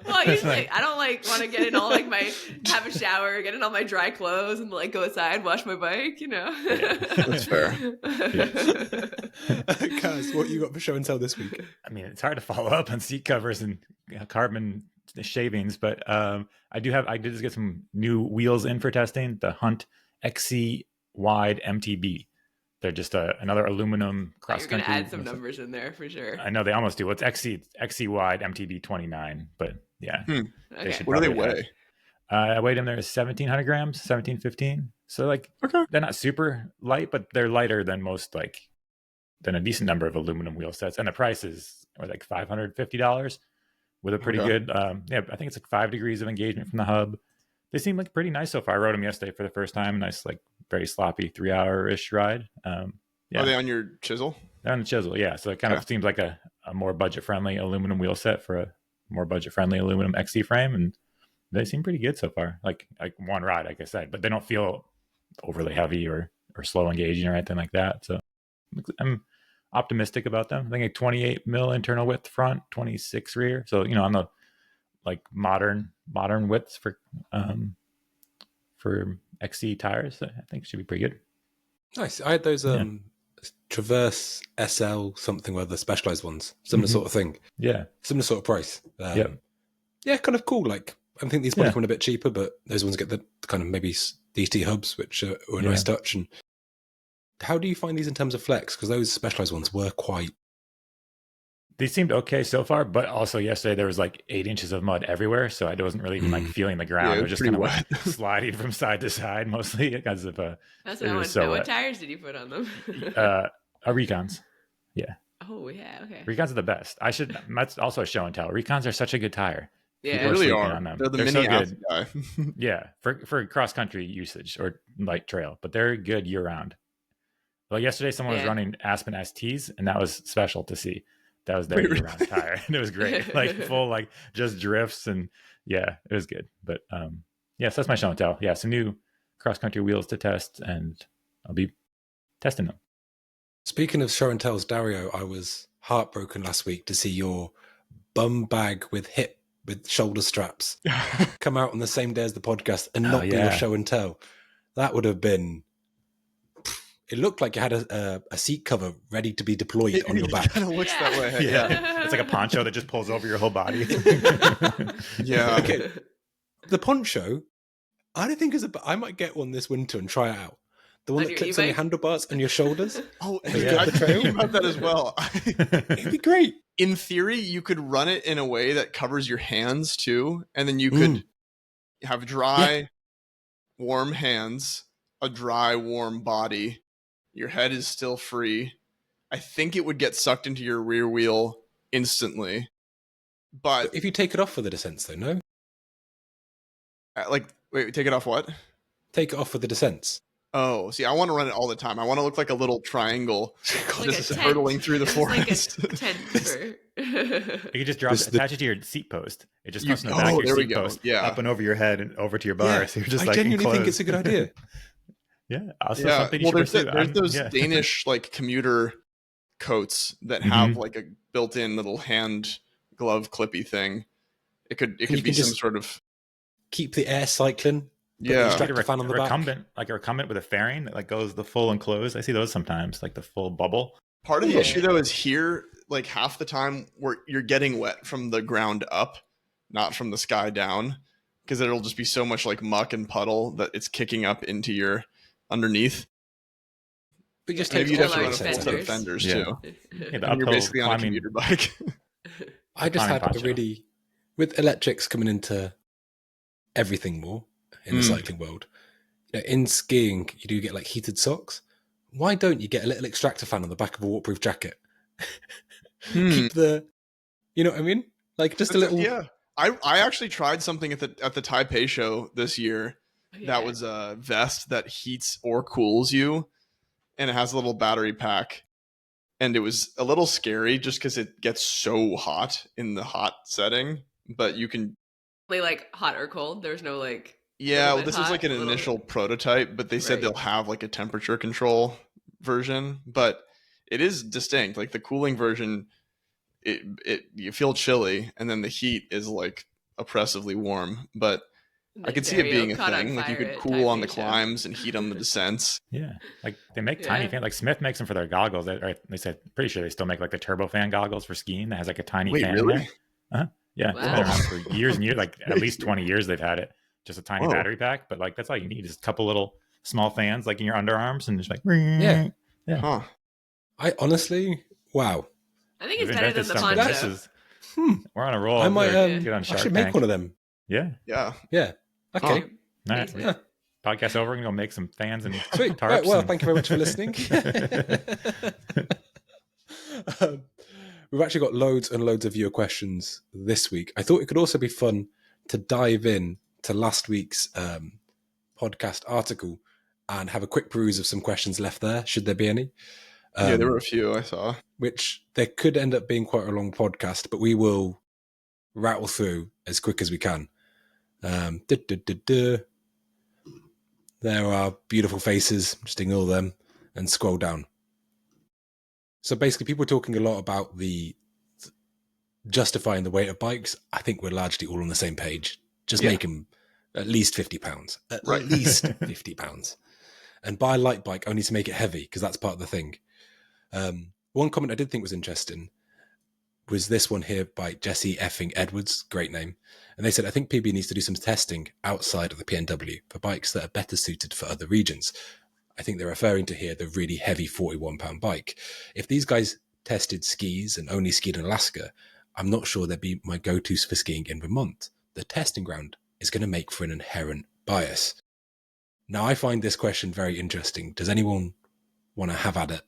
[SPEAKER 4] Well, usually I don't want to get in all have a shower, get in all my dry clothes, and go outside, wash my bike.
[SPEAKER 3] That's fair.
[SPEAKER 1] Kaz, what you got for show and tell this week?
[SPEAKER 2] I mean, it's hard to follow up on seat covers and carbon shavings, but I did just get some new wheels in for testing. The Hunt XC Wide MTB. They're just another aluminum cross-country.
[SPEAKER 4] You're going to add some numbers in there for sure.
[SPEAKER 2] I know they almost do. Well, it's XC wide MTB 29, but yeah.
[SPEAKER 4] Okay.
[SPEAKER 3] What do they weigh?
[SPEAKER 2] I weighed them there 1,700 grams, 1,715. So they're not super light, but they're lighter than than a decent number of aluminum wheel sets. And the prices are like $550 with a pretty good, I think it's like 5 degrees of engagement from the hub. They seem like pretty nice so far. I rode them yesterday for the first time. Nice, very sloppy 3-hour-ish ride. Are
[SPEAKER 3] they on your chisel?
[SPEAKER 2] They're on the chisel, yeah. So it kind of seems like a more budget-friendly aluminum wheel set for a more budget-friendly aluminum XC frame. And they seem pretty good so far. Like one ride, like I said. But they don't feel overly heavy or slow engaging or anything like that. So I'm optimistic about them. I think a 28 mil internal width front, 26 rear. So, on the modern widths for XC tires, I think should be pretty good.
[SPEAKER 1] Nice. I had those Traverse SL something or other specialized ones, similar sort of thing.
[SPEAKER 2] Yeah,
[SPEAKER 1] similar sort of price. Yeah, kind of cool. I think these probably come in a bit cheaper, but those ones get the kind of maybe DT hubs, which are a nice touch. And how do you find these in terms of flex? Because those specialized ones were quite.
[SPEAKER 2] They seemed okay so far, but also yesterday there was 8 inches of mud everywhere, so I wasn't really even feeling the ground. It was just kind of sliding from side to side, mostly because of
[SPEAKER 4] That's what I want to know. What tires did you put on them?
[SPEAKER 2] Recons. Yeah.
[SPEAKER 4] Oh yeah. Okay.
[SPEAKER 2] Recons are the best. That's also a show and tell. Recons are such a good tire.
[SPEAKER 3] Yeah, they really are. They're the mini
[SPEAKER 2] so
[SPEAKER 3] guy.
[SPEAKER 2] Yeah, for cross country usage or light trail, but they're good year round. Well, yesterday someone was running Aspen STs, and that was special to see. That was their year-round tire. And it was great. Full, just drifts. And yeah, it was good. But so that's my show and tell. Yeah, some new cross-country wheels to test, and I'll be testing them.
[SPEAKER 1] Speaking of show and tells, Dario, I was heartbroken last week to see your bum bag with shoulder straps come out on the same day as the podcast and not be a show and tell. That would have been... It looked like you had a seat cover ready to be deployed on your back. It
[SPEAKER 3] kind of looks that way.
[SPEAKER 2] Yeah. It's like a poncho that just pulls over your whole body.
[SPEAKER 3] Yeah.
[SPEAKER 1] Okay. The poncho, I don't think I might get one this winter and try it out. The one that clips on your handlebars and your shoulders.
[SPEAKER 3] Oh, yeah. I think about that as well.
[SPEAKER 1] It'd be great.
[SPEAKER 3] In theory, you could run it in a way that covers your hands too, and then you could have dry, warm hands, a dry, warm body. Your head is still free. I think it would get sucked into your rear wheel instantly. But
[SPEAKER 1] if you take it off for the descents, though, no?
[SPEAKER 3] Wait, take it off what?
[SPEAKER 1] Take it off for the descents.
[SPEAKER 3] Oh, see, I want to run it all the time. I want to look like a little triangle
[SPEAKER 1] God,
[SPEAKER 4] Like
[SPEAKER 1] this
[SPEAKER 4] a
[SPEAKER 1] is
[SPEAKER 4] tent.
[SPEAKER 3] hurtling through the
[SPEAKER 4] It's like a
[SPEAKER 3] forest.
[SPEAKER 4] tent for.
[SPEAKER 2] You just attach it to your seat post. It just comes from the back of your
[SPEAKER 3] there we
[SPEAKER 2] seat
[SPEAKER 3] go.
[SPEAKER 2] post,
[SPEAKER 3] Yeah.
[SPEAKER 2] up and over your head and over to your bar.
[SPEAKER 1] Yeah,
[SPEAKER 2] So you're just
[SPEAKER 1] I
[SPEAKER 2] like
[SPEAKER 1] genuinely think it's
[SPEAKER 2] enclosed.
[SPEAKER 1] a good idea.
[SPEAKER 2] Yeah, also
[SPEAKER 3] Yeah.
[SPEAKER 2] something you
[SPEAKER 3] Well,
[SPEAKER 2] should pursue.
[SPEAKER 3] there's those
[SPEAKER 2] Yeah.
[SPEAKER 3] Danish like commuter coats that have like a built-in little hand glove clippy thing. It could
[SPEAKER 1] you
[SPEAKER 3] be
[SPEAKER 1] can
[SPEAKER 3] some
[SPEAKER 1] just
[SPEAKER 3] sort of
[SPEAKER 1] keep the air cycling. Put the
[SPEAKER 3] yeah.
[SPEAKER 1] extractor fan on the back.
[SPEAKER 2] Like a recumbent with a fairing that like goes the full enclosed. I see those sometimes, like the full bubble.
[SPEAKER 3] Part of the
[SPEAKER 1] Yeah.
[SPEAKER 3] issue though is here, like half the time where you're getting wet from the ground up, not from the sky down, because it'll just be so much like muck and puddle that it's kicking up into your underneath.
[SPEAKER 1] But just
[SPEAKER 3] Maybe
[SPEAKER 1] take
[SPEAKER 3] you'd
[SPEAKER 1] it
[SPEAKER 3] have
[SPEAKER 1] off
[SPEAKER 3] to
[SPEAKER 1] for
[SPEAKER 3] run
[SPEAKER 1] the
[SPEAKER 3] a full
[SPEAKER 1] descents.
[SPEAKER 3] set of fenders
[SPEAKER 2] Yeah.
[SPEAKER 3] too.
[SPEAKER 2] Yeah, the
[SPEAKER 3] And you're
[SPEAKER 2] uphill
[SPEAKER 3] basically on a
[SPEAKER 2] climbing.
[SPEAKER 3] commuter bike.
[SPEAKER 1] I just
[SPEAKER 2] climbing
[SPEAKER 1] had a
[SPEAKER 2] poncho.
[SPEAKER 1] really, with electrics coming into everything more in the cycling world, in skiing, you do get like heated socks. Why don't you get a little extractor fan on the back of a waterproof jacket? Keep the, you know what I mean? Like just a little.
[SPEAKER 3] Yeah. I actually tried something at the Taipei show this year. That was a vest that heats or cools you, and it has a little battery pack. And it was a little scary just because it gets so hot in the hot setting. But you can,
[SPEAKER 4] like hot or cold. There's no like.
[SPEAKER 3] yeah. Well,
[SPEAKER 4] bit
[SPEAKER 3] this was like an
[SPEAKER 4] hot,
[SPEAKER 3] initial prototype, but they said
[SPEAKER 4] Right.
[SPEAKER 3] they'll have like a temperature control version. But it is distinct. Like the cooling version, it you feel chilly, and then the heat is like oppressively warm. But I could see it being a thing. Like you could cool on the climbs and heat on the descents.
[SPEAKER 2] Yeah, like they make tiny fan. Like Smith makes them for their goggles. They said pretty sure they still make like the turbo fan goggles for skiing that has like a tiny fan in there. Yeah,
[SPEAKER 4] Wow.
[SPEAKER 2] it's been around for years and years. Like at least 20 years they've had it. Just a tiny battery pack, but like that's all you need is a couple little small fans like in your underarms and just like
[SPEAKER 1] Yeah.
[SPEAKER 3] Huh.
[SPEAKER 1] I honestly, wow.
[SPEAKER 4] I think
[SPEAKER 2] We've
[SPEAKER 4] it's better than
[SPEAKER 2] invented
[SPEAKER 4] the
[SPEAKER 2] something.
[SPEAKER 4] poncho.
[SPEAKER 2] This is we're on a roll.
[SPEAKER 1] I might,
[SPEAKER 2] Get on
[SPEAKER 1] I
[SPEAKER 2] Shark
[SPEAKER 1] should make
[SPEAKER 2] Tank.
[SPEAKER 1] one of them.
[SPEAKER 2] Yeah.
[SPEAKER 3] Yeah.
[SPEAKER 1] Yeah. Okay.
[SPEAKER 3] Huh.
[SPEAKER 2] All right.
[SPEAKER 1] Yeah.
[SPEAKER 2] Podcast over. We're gonna go make some fans and
[SPEAKER 1] Sweet.
[SPEAKER 2] tarps.
[SPEAKER 1] Right, well,
[SPEAKER 2] and-
[SPEAKER 1] thank you very much for listening. We've actually got loads and loads of viewer questions this week. I thought it could also be fun to dive in to last week's podcast article and have a quick peruse of some questions left there, should there be any.
[SPEAKER 3] Yeah, there were a few I saw.
[SPEAKER 1] Which there could end up being quite a long podcast, but we will rattle through as quick as we can. There are beautiful faces, just ignore them and scroll down. So basically people are talking a lot about the justifying the weight of bikes. I think we're largely all on the same page. Just make them at least £50. At least £50. And buy a light bike only to make it heavy, because that's part of the thing. One comment I did think was interesting was this one here by Jesse effing Edwards, great name. And they said, I think PB needs to do some testing outside of the PNW for bikes that are better suited for other regions. I think they're referring to here the really heavy 41-pound bike. If these guys tested skis and only skied in Alaska, I'm not sure they'd be my go-tos for skiing in Vermont. The testing ground is going to make for an inherent bias. Now, I find this question very interesting. Does anyone want to have at it?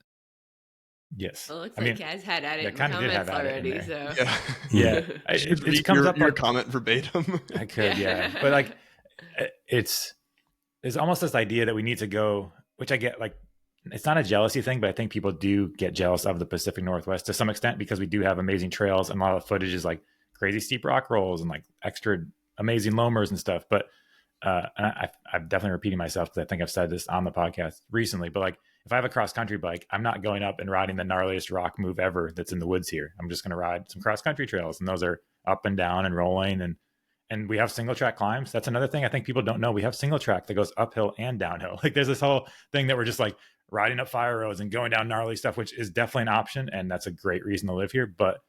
[SPEAKER 2] Yes.
[SPEAKER 4] Well, it looks
[SPEAKER 2] I
[SPEAKER 4] like
[SPEAKER 2] mean,
[SPEAKER 4] Kaz had at it in the
[SPEAKER 2] kinda did have
[SPEAKER 4] comments
[SPEAKER 2] at it in
[SPEAKER 4] already.
[SPEAKER 2] there.
[SPEAKER 4] So
[SPEAKER 3] Yeah.
[SPEAKER 2] Yeah. It
[SPEAKER 3] Read
[SPEAKER 2] comes up
[SPEAKER 3] your
[SPEAKER 2] like,
[SPEAKER 3] comment verbatim.
[SPEAKER 2] I could, yeah. But like, there's almost this idea that we need to go, which I get, like, it's not a jealousy thing, but I think people do get jealous of the Pacific Northwest to some extent because we do have amazing trails and a lot of the footage is like crazy steep rock rolls and like extra amazing loamers and stuff. But and I'm definitely repeating myself because I think I've said this on the podcast recently, but like if I have a cross country bike, I'm not going up and riding the gnarliest rock move ever that's in the woods here. I'm just going to ride some cross country trails, and those are up and down and rolling, and we have single track climbs. That's another thing I think people don't know. We have single track that goes uphill and downhill. Like there's this whole thing that we're just like riding up fire roads and going down gnarly stuff, which is definitely an option, and that's a great reason to live here. But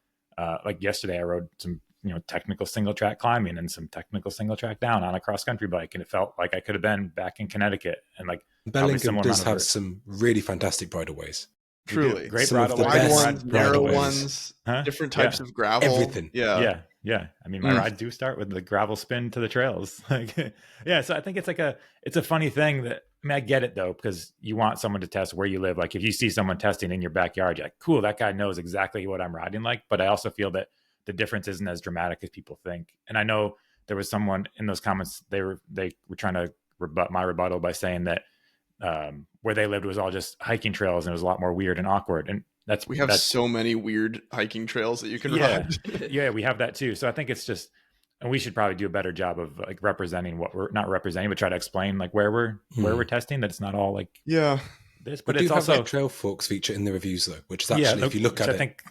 [SPEAKER 2] like yesterday, I rode some technical single track climbing and some technical single track down on a cross country bike, and it felt like I could have been back in Connecticut. And like
[SPEAKER 1] Bellingham does have some really fantastic bridleways.
[SPEAKER 3] Truly.
[SPEAKER 2] Great
[SPEAKER 1] Some of the
[SPEAKER 3] Wide
[SPEAKER 1] best
[SPEAKER 3] ones, narrow
[SPEAKER 1] bridleways.
[SPEAKER 3] ones, different types of gravel.
[SPEAKER 1] Everything.
[SPEAKER 3] Yeah.
[SPEAKER 2] Yeah. I mean, my rides do start with the gravel spin to the trails. Like, yeah. So I think it's a funny thing that, I mean, I get it though, because you want someone to test where you live. Like if you see someone testing in your backyard, you're like, cool, that guy knows exactly what I'm riding like. But I also feel that the difference isn't as dramatic as people think. And I know there was someone in those comments, they were trying to rebut my rebuttal by saying that where they lived was all just hiking trails and it was a lot more weird and awkward. And
[SPEAKER 3] we have so many weird hiking trails that you can ride.
[SPEAKER 2] Yeah, we have that too. So I think it's just, and we should probably do a better job of like representing what we're not representing, but try to explain like where we're testing, that it's not all like this, but it's also
[SPEAKER 1] have trail forks feature in the reviews though, which is actually, if you look at it,
[SPEAKER 2] I think,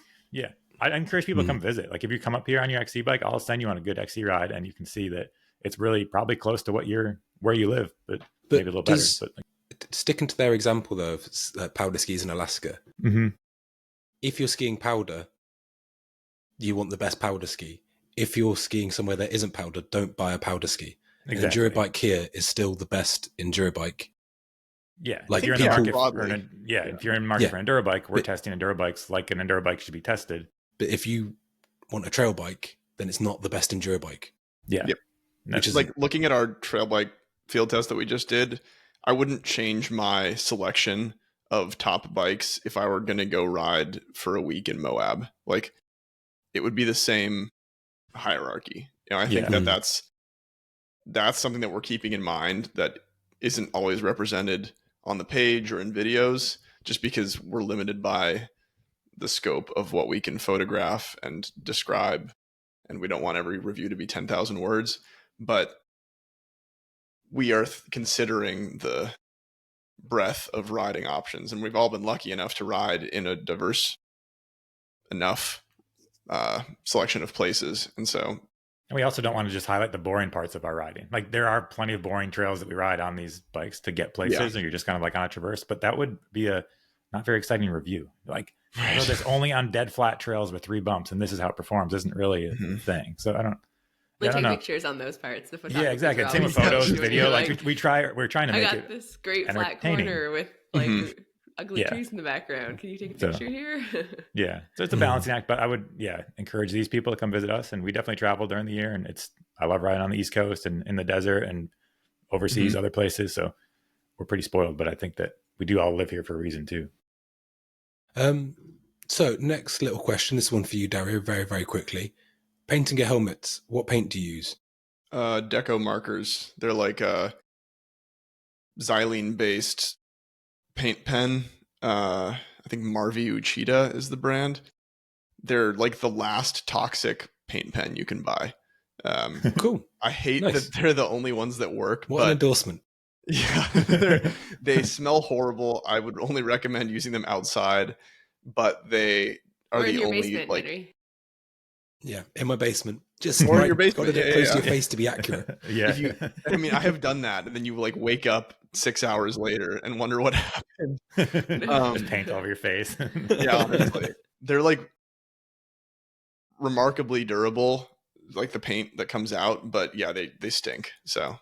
[SPEAKER 2] I encourage people to come visit. Like if you come up here on your XC bike, I'll send you on a good XC ride, and you can see that it's really probably close to where you live, but maybe a little better. But
[SPEAKER 1] sticking to their example though, of powder skis in Alaska, if you're skiing powder, you want the best powder ski. If you're skiing somewhere that isn't powder, don't buy a powder ski. Exactly. An enduro bike here is still the best enduro bike.
[SPEAKER 2] Yeah, like you're in the market if you're in market for enduro bike, we're testing enduro bikes like an enduro bike should be tested.
[SPEAKER 1] But if you want a trail bike, then it's not the best enduro bike.
[SPEAKER 2] Yeah.
[SPEAKER 3] Yep. Which is like looking at our trail bike field test that we just did, I wouldn't change my selection of top bikes if I were going to go ride for a week in Moab. Like it would be the same hierarchy. I think that's something that we're keeping in mind that isn't always represented on the page or in videos, just because we're limited by the scope of what we can photograph and describe. And we don't want every review to be 10,000 words, but we are considering the breadth of riding options. And we've all been lucky enough to ride in a diverse enough selection of places.
[SPEAKER 2] And we also don't want to just highlight the boring parts of our riding. Like there are plenty of boring trails that we ride on these bikes to get places, and you're just kind of like on a traverse, but that would be a not very exciting review. Like, I know this only on dead flat trails with 3 bumps, and this is how it performs isn't really a thing. So I don't
[SPEAKER 4] take
[SPEAKER 2] know.
[SPEAKER 4] Pictures on those parts. The
[SPEAKER 2] exactly. Same with photos and video. Like we're trying to make it.
[SPEAKER 4] I got this great flat corner with like ugly trees in the background. Can you take a picture here?
[SPEAKER 2] So it's a balancing act, but I would encourage these people to come visit us, and we definitely travel during the year, and I love riding on the East Coast and in the desert and overseas other places, so we're pretty spoiled, but I think that we do all live here for a reason too.
[SPEAKER 1] So next little question, this one for you, Dario, very, very quickly. Painting your helmets, what paint do you use?
[SPEAKER 3] Deco markers. They're like a xylene based paint pen. I think Marvi Uchida is the brand. They're like the last toxic paint pen you can buy.
[SPEAKER 1] Cool.
[SPEAKER 3] I hate that they're the only ones that work.
[SPEAKER 1] What an endorsement.
[SPEAKER 3] Yeah, they smell horrible. I would only recommend using them outside, but they are the only basement, like Henry.
[SPEAKER 1] Yeah, in my basement. Just
[SPEAKER 3] or in your basement.
[SPEAKER 1] Got to close to your face to be accurate.
[SPEAKER 3] I mean, I have done that, and then you like wake up 6 hours later and wonder what happened.
[SPEAKER 2] Just paint all over your face.
[SPEAKER 3] Yeah, honestly. They're like remarkably durable, like the paint that comes out, but yeah, they stink. So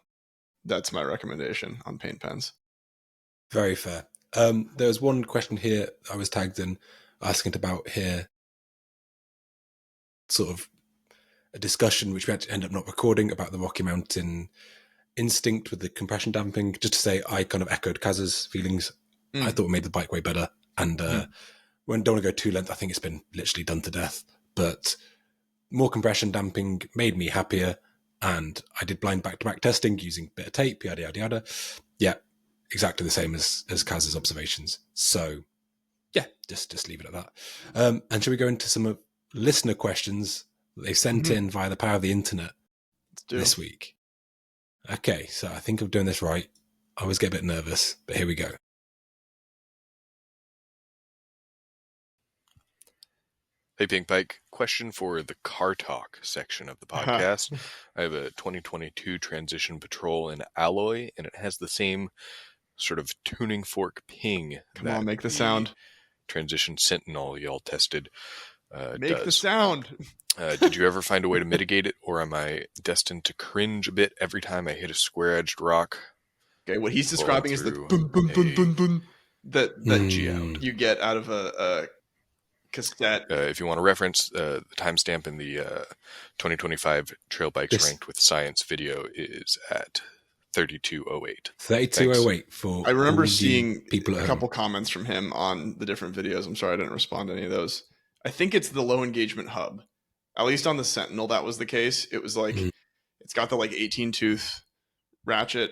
[SPEAKER 3] that's my recommendation on paint pens.
[SPEAKER 1] Very fair. There's one question here I was tagged in asking about here. Sort of a discussion which we had to end up not recording about the Rocky Mountain instinct with the compression damping. Just to say, I kind of echoed Kaz's feelings. I thought it made the bike way better. And when don't want to go too length, I think it's been literally done to death. But more compression damping made me happier. And I did blind back-to-back testing using a bit of tape, yada, yada, yada. Yeah, exactly the same as Kaz's observations. So, yeah, just leave it at that. And shall we go into some listener questions that they've sent in via the power of the internet this week? Okay, so I think I'm doing this right. I always get a bit nervous, but here we go.
[SPEAKER 5] Hey, Pinkbike, question for the Car Talk section of the podcast. I have a 2022 Transition Patrol in alloy, and it has the same sort of tuning fork ping.
[SPEAKER 3] Come on, make the sound.
[SPEAKER 5] Transition Sentinel y'all tested
[SPEAKER 3] Make the sound.
[SPEAKER 5] Did you ever find a way to mitigate it, or am I destined to cringe a bit every time I hit a square-edged rock?
[SPEAKER 3] Okay, what he's describing is the boom, boom, boom, boom, boom that you get out of a cassette.
[SPEAKER 5] If you want to reference the timestamp in the 2025 Trail Bikes Ranked with Science video is at 3208.
[SPEAKER 1] 3208 for
[SPEAKER 3] I remember seeing a couple comments from him on the different videos. I'm sorry I didn't respond to any of those. I think it's the low engagement hub. At least on the Sentinel, that was the case. It was like, it it's got the like 18 tooth ratchet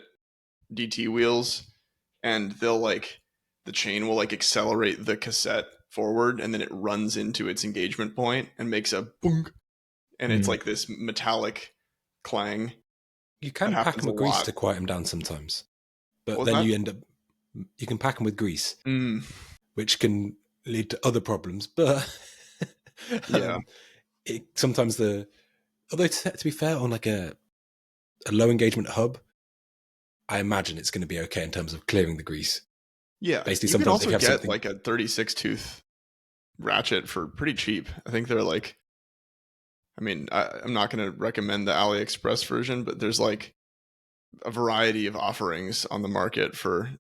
[SPEAKER 3] DT wheels, and they'll like the chain will like accelerate the cassette forward, and then it runs into its engagement point and makes a boom, and it's like this metallic clang.
[SPEAKER 1] You can
[SPEAKER 3] That
[SPEAKER 1] pack
[SPEAKER 3] happens
[SPEAKER 1] them with
[SPEAKER 3] a
[SPEAKER 1] grease
[SPEAKER 3] lot.
[SPEAKER 1] to quiet them down sometimes, but
[SPEAKER 3] What was
[SPEAKER 1] then
[SPEAKER 3] that?
[SPEAKER 1] you can pack them with grease,
[SPEAKER 3] Mm,
[SPEAKER 1] which can lead to other problems. But
[SPEAKER 3] yeah.
[SPEAKER 1] sometimes although to be fair, on like a low engagement hub, I imagine it's going to be okay in terms of clearing the grease.
[SPEAKER 3] Yeah.
[SPEAKER 1] Basically,
[SPEAKER 3] You can
[SPEAKER 1] sometimes if
[SPEAKER 3] also
[SPEAKER 1] you have
[SPEAKER 3] get
[SPEAKER 1] something
[SPEAKER 3] like a 36 tooth ratchet for pretty cheap. I think they're like, I mean, I'm not going to recommend the AliExpress version, but there's like a variety of offerings on the market for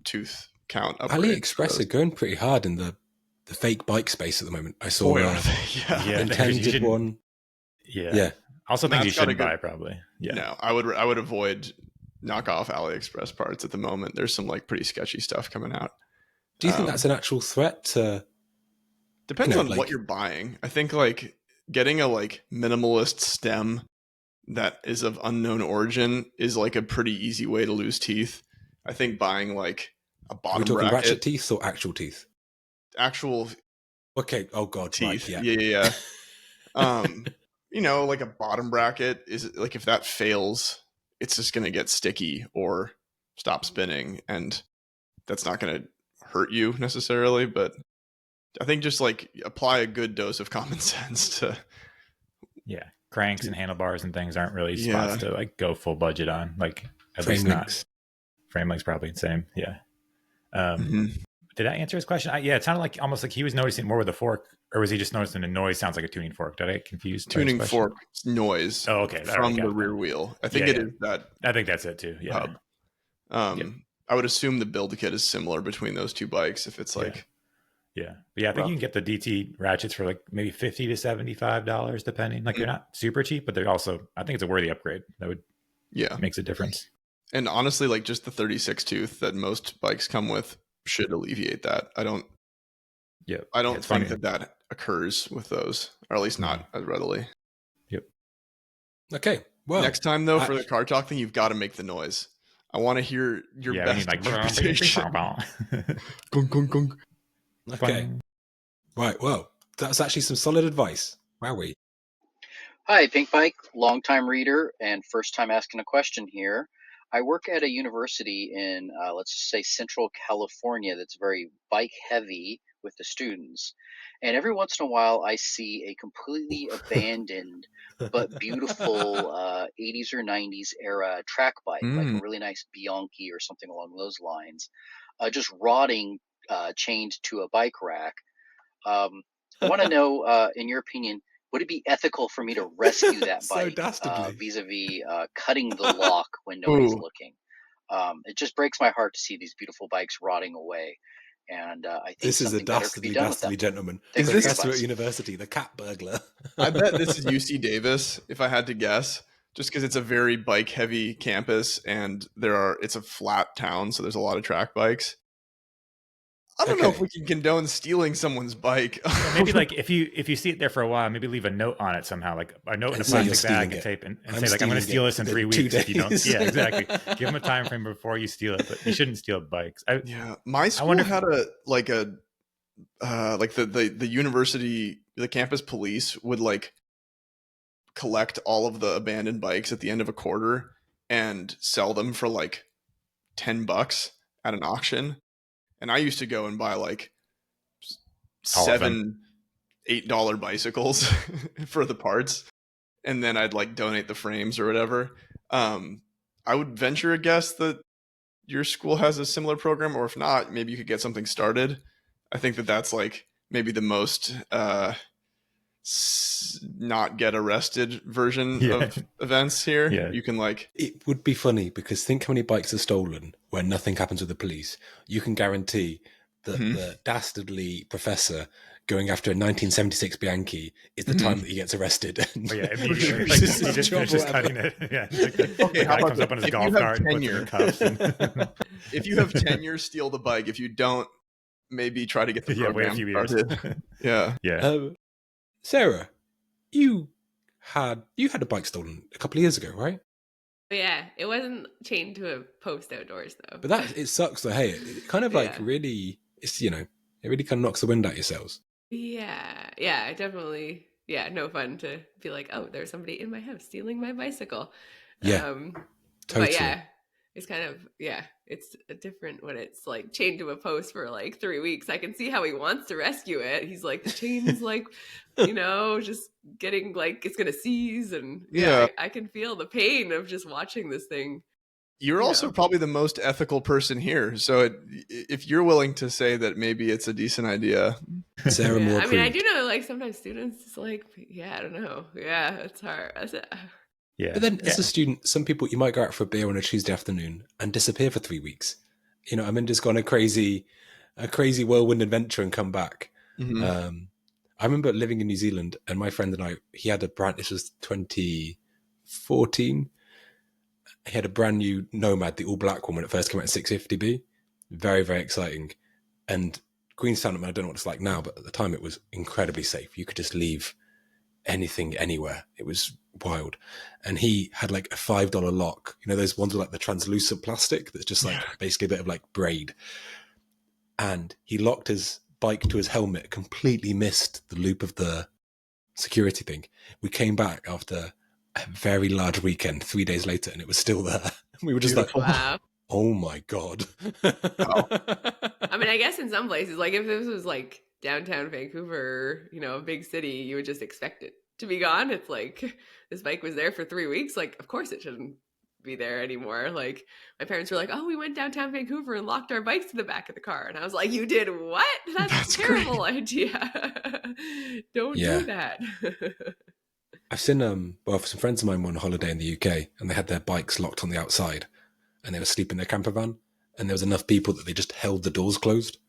[SPEAKER 3] tooth count upgrades.
[SPEAKER 1] AliExpress are going pretty hard in the fake bike space at the moment. I saw
[SPEAKER 3] Boy, are they? Yeah.
[SPEAKER 2] Yeah,
[SPEAKER 1] Nintendo
[SPEAKER 2] you
[SPEAKER 1] did
[SPEAKER 2] shouldn't-
[SPEAKER 1] one.
[SPEAKER 2] Yeah.
[SPEAKER 1] Yeah.
[SPEAKER 2] Also things you
[SPEAKER 3] Matt's got a
[SPEAKER 2] shouldn't
[SPEAKER 3] good-
[SPEAKER 2] buy probably. Yeah.
[SPEAKER 3] No, I would avoid knockoff AliExpress parts at the moment. There's some like pretty sketchy stuff coming out.
[SPEAKER 1] Do you think that's an actual threat to?
[SPEAKER 3] Depends on
[SPEAKER 1] like-
[SPEAKER 3] what you're buying. I think like getting a like minimalist stem that is of unknown origin is like a pretty easy way to lose teeth. I think buying like a
[SPEAKER 1] Are we
[SPEAKER 3] bottom
[SPEAKER 1] talking ratchet
[SPEAKER 3] bracket,
[SPEAKER 1] teeth or actual teeth?
[SPEAKER 3] actual
[SPEAKER 1] Okay. Oh God.
[SPEAKER 3] teeth.
[SPEAKER 1] Right,
[SPEAKER 3] Yeah. You know, like a bottom bracket is like if that fails, it's just going to get sticky or stop spinning, and that's not going to hurt you necessarily. But I think just like apply a good dose of common sense to.
[SPEAKER 2] Yeah. Cranks and handlebars and things aren't really spots
[SPEAKER 3] Yeah.
[SPEAKER 2] to like go full budget on. Like at
[SPEAKER 1] Frame
[SPEAKER 2] least
[SPEAKER 1] links.
[SPEAKER 2] not. Frame links probably the same. Yeah.
[SPEAKER 3] Mhm.
[SPEAKER 2] Did I answer his question? Yeah, it sounded like almost like he was noticing more with the fork, or was he just noticing the noise sounds like a tuning fork? Did I get confused? by his
[SPEAKER 3] Tuning
[SPEAKER 2] question?
[SPEAKER 3] fork noise
[SPEAKER 2] Oh, okay. All right,
[SPEAKER 3] from
[SPEAKER 2] got
[SPEAKER 3] the
[SPEAKER 2] it.
[SPEAKER 3] rear wheel. I think
[SPEAKER 2] Yeah,
[SPEAKER 3] it
[SPEAKER 2] yeah.
[SPEAKER 3] is that
[SPEAKER 2] I think that's it too. Yeah.
[SPEAKER 3] hub.
[SPEAKER 2] Yep.
[SPEAKER 3] I would assume the build kit is similar between those two bikes if it's
[SPEAKER 2] Yeah.
[SPEAKER 3] like
[SPEAKER 2] Yeah. But yeah, I think you can get the DT ratchets for like maybe $50 to $75 depending. Like they're not super cheap, but they're also, I think it's a worthy upgrade. That makes a difference.
[SPEAKER 3] And honestly, like just the 36 tooth that most bikes come with should alleviate that. I don't
[SPEAKER 2] It's
[SPEAKER 3] think
[SPEAKER 2] funny.
[SPEAKER 3] that occurs with those, or at least not as readily.
[SPEAKER 1] Okay. Well,
[SPEAKER 3] Next time though, for the car talk thing, you've got to make the noise. I want to hear your
[SPEAKER 2] we
[SPEAKER 3] best
[SPEAKER 2] need like
[SPEAKER 3] interpretation. Gung, gung, gung.
[SPEAKER 1] okay. Right. Well, that's actually some solid advice. Wowie.
[SPEAKER 6] Hi, Pinkbike, longtime reader and first time asking a question here. I work at a university in, let's just say, Central California that's very bike heavy with the students. And every once in a while, I see a completely abandoned but beautiful 80s or 90s era track bike, like a really nice Bianchi or something along those lines, just rotting, chained to a bike rack. I want to know, in your opinion, would it be ethical for me to rescue that
[SPEAKER 1] So
[SPEAKER 6] bike
[SPEAKER 1] dastardly.
[SPEAKER 6] vis-a-vis cutting the lock when nobody's
[SPEAKER 3] Ooh.
[SPEAKER 6] looking? It just breaks my heart to see these beautiful bikes rotting away. And I think
[SPEAKER 1] This is a
[SPEAKER 6] something better could be
[SPEAKER 1] dastardly,
[SPEAKER 6] done with them.
[SPEAKER 1] dastardly gentleman.
[SPEAKER 6] Thanks
[SPEAKER 3] for the
[SPEAKER 1] Professor at
[SPEAKER 6] advice.
[SPEAKER 1] university, the cat burglar.
[SPEAKER 3] I bet this is UC Davis, if I had to guess, just because it's a very bike heavy campus and it's a flat town, so there's a lot of track bikes. I don't know if
[SPEAKER 1] Okay.
[SPEAKER 3] we can condone stealing someone's bike.
[SPEAKER 2] Well, maybe like if you see it there for a while, maybe leave a note on it somehow, like a note in a
[SPEAKER 1] And say you're
[SPEAKER 2] plastic bag
[SPEAKER 1] stealing
[SPEAKER 2] and
[SPEAKER 1] it.
[SPEAKER 2] tape and
[SPEAKER 1] I'm
[SPEAKER 2] say like I'm going to
[SPEAKER 1] stealing
[SPEAKER 2] steal
[SPEAKER 1] it
[SPEAKER 2] this in 3
[SPEAKER 1] in 2
[SPEAKER 2] weeks if you don't.
[SPEAKER 1] days.
[SPEAKER 2] Yeah, exactly. Give them a time frame before you steal it, but you shouldn't steal bikes.
[SPEAKER 3] Yeah, my school
[SPEAKER 2] wonder if-
[SPEAKER 3] had the university, the campus police would like collect all of the abandoned bikes at the end of a quarter and sell them for like $10 at an auction. And I used to go and buy like
[SPEAKER 2] All of them.
[SPEAKER 3] $7-8 bicycles for the parts, and then I'd like donate the frames or whatever. I would venture a guess that your school has a similar program, or if not, maybe you could get something started. I think that's like maybe the most not get arrested version of events here.
[SPEAKER 2] Yeah.
[SPEAKER 3] You can like
[SPEAKER 1] It would be funny because think how many bikes are stolen when nothing happens with the police. You can guarantee that the dastardly professor going after a 1976 Bianchi is the time that he gets arrested.
[SPEAKER 2] Oh, yeah,
[SPEAKER 1] And
[SPEAKER 2] immediately. Like,
[SPEAKER 1] loses
[SPEAKER 2] he
[SPEAKER 1] his
[SPEAKER 2] just
[SPEAKER 1] job
[SPEAKER 2] finishes
[SPEAKER 1] or
[SPEAKER 2] cutting
[SPEAKER 1] whatever.
[SPEAKER 2] it. Yeah. The
[SPEAKER 3] Okay, how
[SPEAKER 2] guy
[SPEAKER 3] about
[SPEAKER 2] comes up on his
[SPEAKER 3] if
[SPEAKER 2] golf
[SPEAKER 3] you have
[SPEAKER 2] cart and puts it in
[SPEAKER 3] tenure?
[SPEAKER 2] cuffs. And
[SPEAKER 3] if you have tenure, steal the bike. If you don't, maybe try to get the
[SPEAKER 2] yeah, wait a
[SPEAKER 3] program
[SPEAKER 2] few years.
[SPEAKER 3] started. Yeah.
[SPEAKER 2] Yeah.
[SPEAKER 1] Sarah, you you had a bike stolen a couple of years ago, right?
[SPEAKER 4] But yeah, it wasn't chained to a post outdoors though.
[SPEAKER 1] But it sucks. So hey, it kind of like
[SPEAKER 4] Yeah.
[SPEAKER 1] really, it's it really kind of knocks the wind out your sails.
[SPEAKER 4] Yeah, definitely. Yeah, no fun to be like, oh, there's somebody in my house stealing my bicycle.
[SPEAKER 1] Yeah, totally.
[SPEAKER 4] But yeah, it's kind of, it's different when it's like chained to a post for like 3 weeks. I can see how he wants to rescue it. He's like, the chain's like, just getting like, it's going to seize. And I can feel the pain of just watching this thing.
[SPEAKER 3] You're also probably the most ethical person here. So if you're willing to say that maybe it's a decent idea.
[SPEAKER 1] Sarah Moore
[SPEAKER 4] I mean, I
[SPEAKER 1] approved.
[SPEAKER 4] do know like sometimes students just like, I don't know. Yeah, it's hard.
[SPEAKER 2] Yeah.
[SPEAKER 1] But then as a student, some people, you might go out for a beer on a Tuesday afternoon and disappear for 3 weeks. Just go on a crazy whirlwind adventure and come back.
[SPEAKER 3] Mm-hmm.
[SPEAKER 1] I remember living in New Zealand and my friend and I, he had this was 2014. He had a brand new Nomad, the all black one when it first came out in 650B. Very, very exciting. And Queenstown, I don't know what it's like now, but at the time it was incredibly safe. You could just leave anything anywhere. It was wild. And he had like a $5 lock. Those ones with like the translucent plastic that's just like basically a bit of like braid. And he locked his bike to his helmet, completely missed the loop of the security thing. We came back after a very large weekend 3 days later and it was still there. We were just
[SPEAKER 3] Beautiful.
[SPEAKER 1] like,
[SPEAKER 4] Wow.
[SPEAKER 1] oh my God.
[SPEAKER 3] Wow.
[SPEAKER 4] I mean, I guess in some places, like if this was like downtown Vancouver, a big city, you would just expect it to be gone. It's like this bike was there for 3 weeks. Like, of course it shouldn't be there anymore. Like my parents were like, oh, we went downtown Vancouver and locked our bikes to the back of the car. And I was like, you did what? That's a terrible idea. Don't do that.
[SPEAKER 1] I've seen, some friends of mine were on holiday in the UK and they had their bikes locked on the outside and they were sleeping in their camper van and there was enough people that they just held the doors closed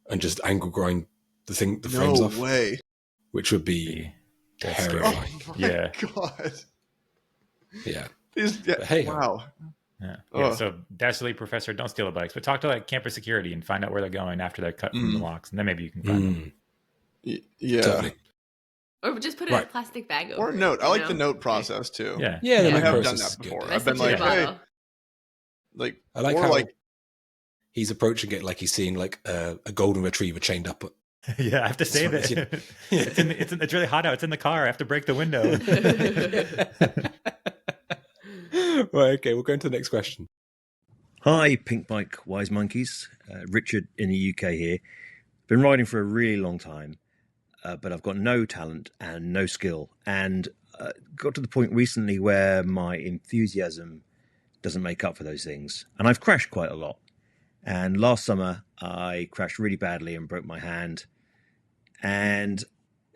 [SPEAKER 1] and just angle grind the frames off.
[SPEAKER 3] No way.
[SPEAKER 1] Which would be terrifying.
[SPEAKER 3] Oh my God.
[SPEAKER 1] Yeah.
[SPEAKER 3] But hey, wow.
[SPEAKER 2] Yeah. So Dashley professor, don't steal the bikes, but talk to like campus security and find out where they're going after they're cut from the locks, and then maybe you can find them.
[SPEAKER 3] Yeah.
[SPEAKER 1] Totally.
[SPEAKER 4] Or just put a plastic bag over.
[SPEAKER 3] Or a note. I like the note process too.
[SPEAKER 2] Yeah.
[SPEAKER 3] I have done that before. I've been like, hey,
[SPEAKER 1] I like how he's approaching it like he's seeing like a golden retriever chained up.
[SPEAKER 2] Yeah, I have to say that it's really hot out. It's in the car. I have to break the window.
[SPEAKER 1] Right, okay, we'll go into the next question.
[SPEAKER 7] Hi, Pinkbike Wise Monkeys. Richard in the UK here. Been riding for a really long time, but I've got no talent and no skill. And got to the point recently where my enthusiasm doesn't make up for those things. And I've crashed quite a lot. And last summer, I crashed really badly and broke my hand. And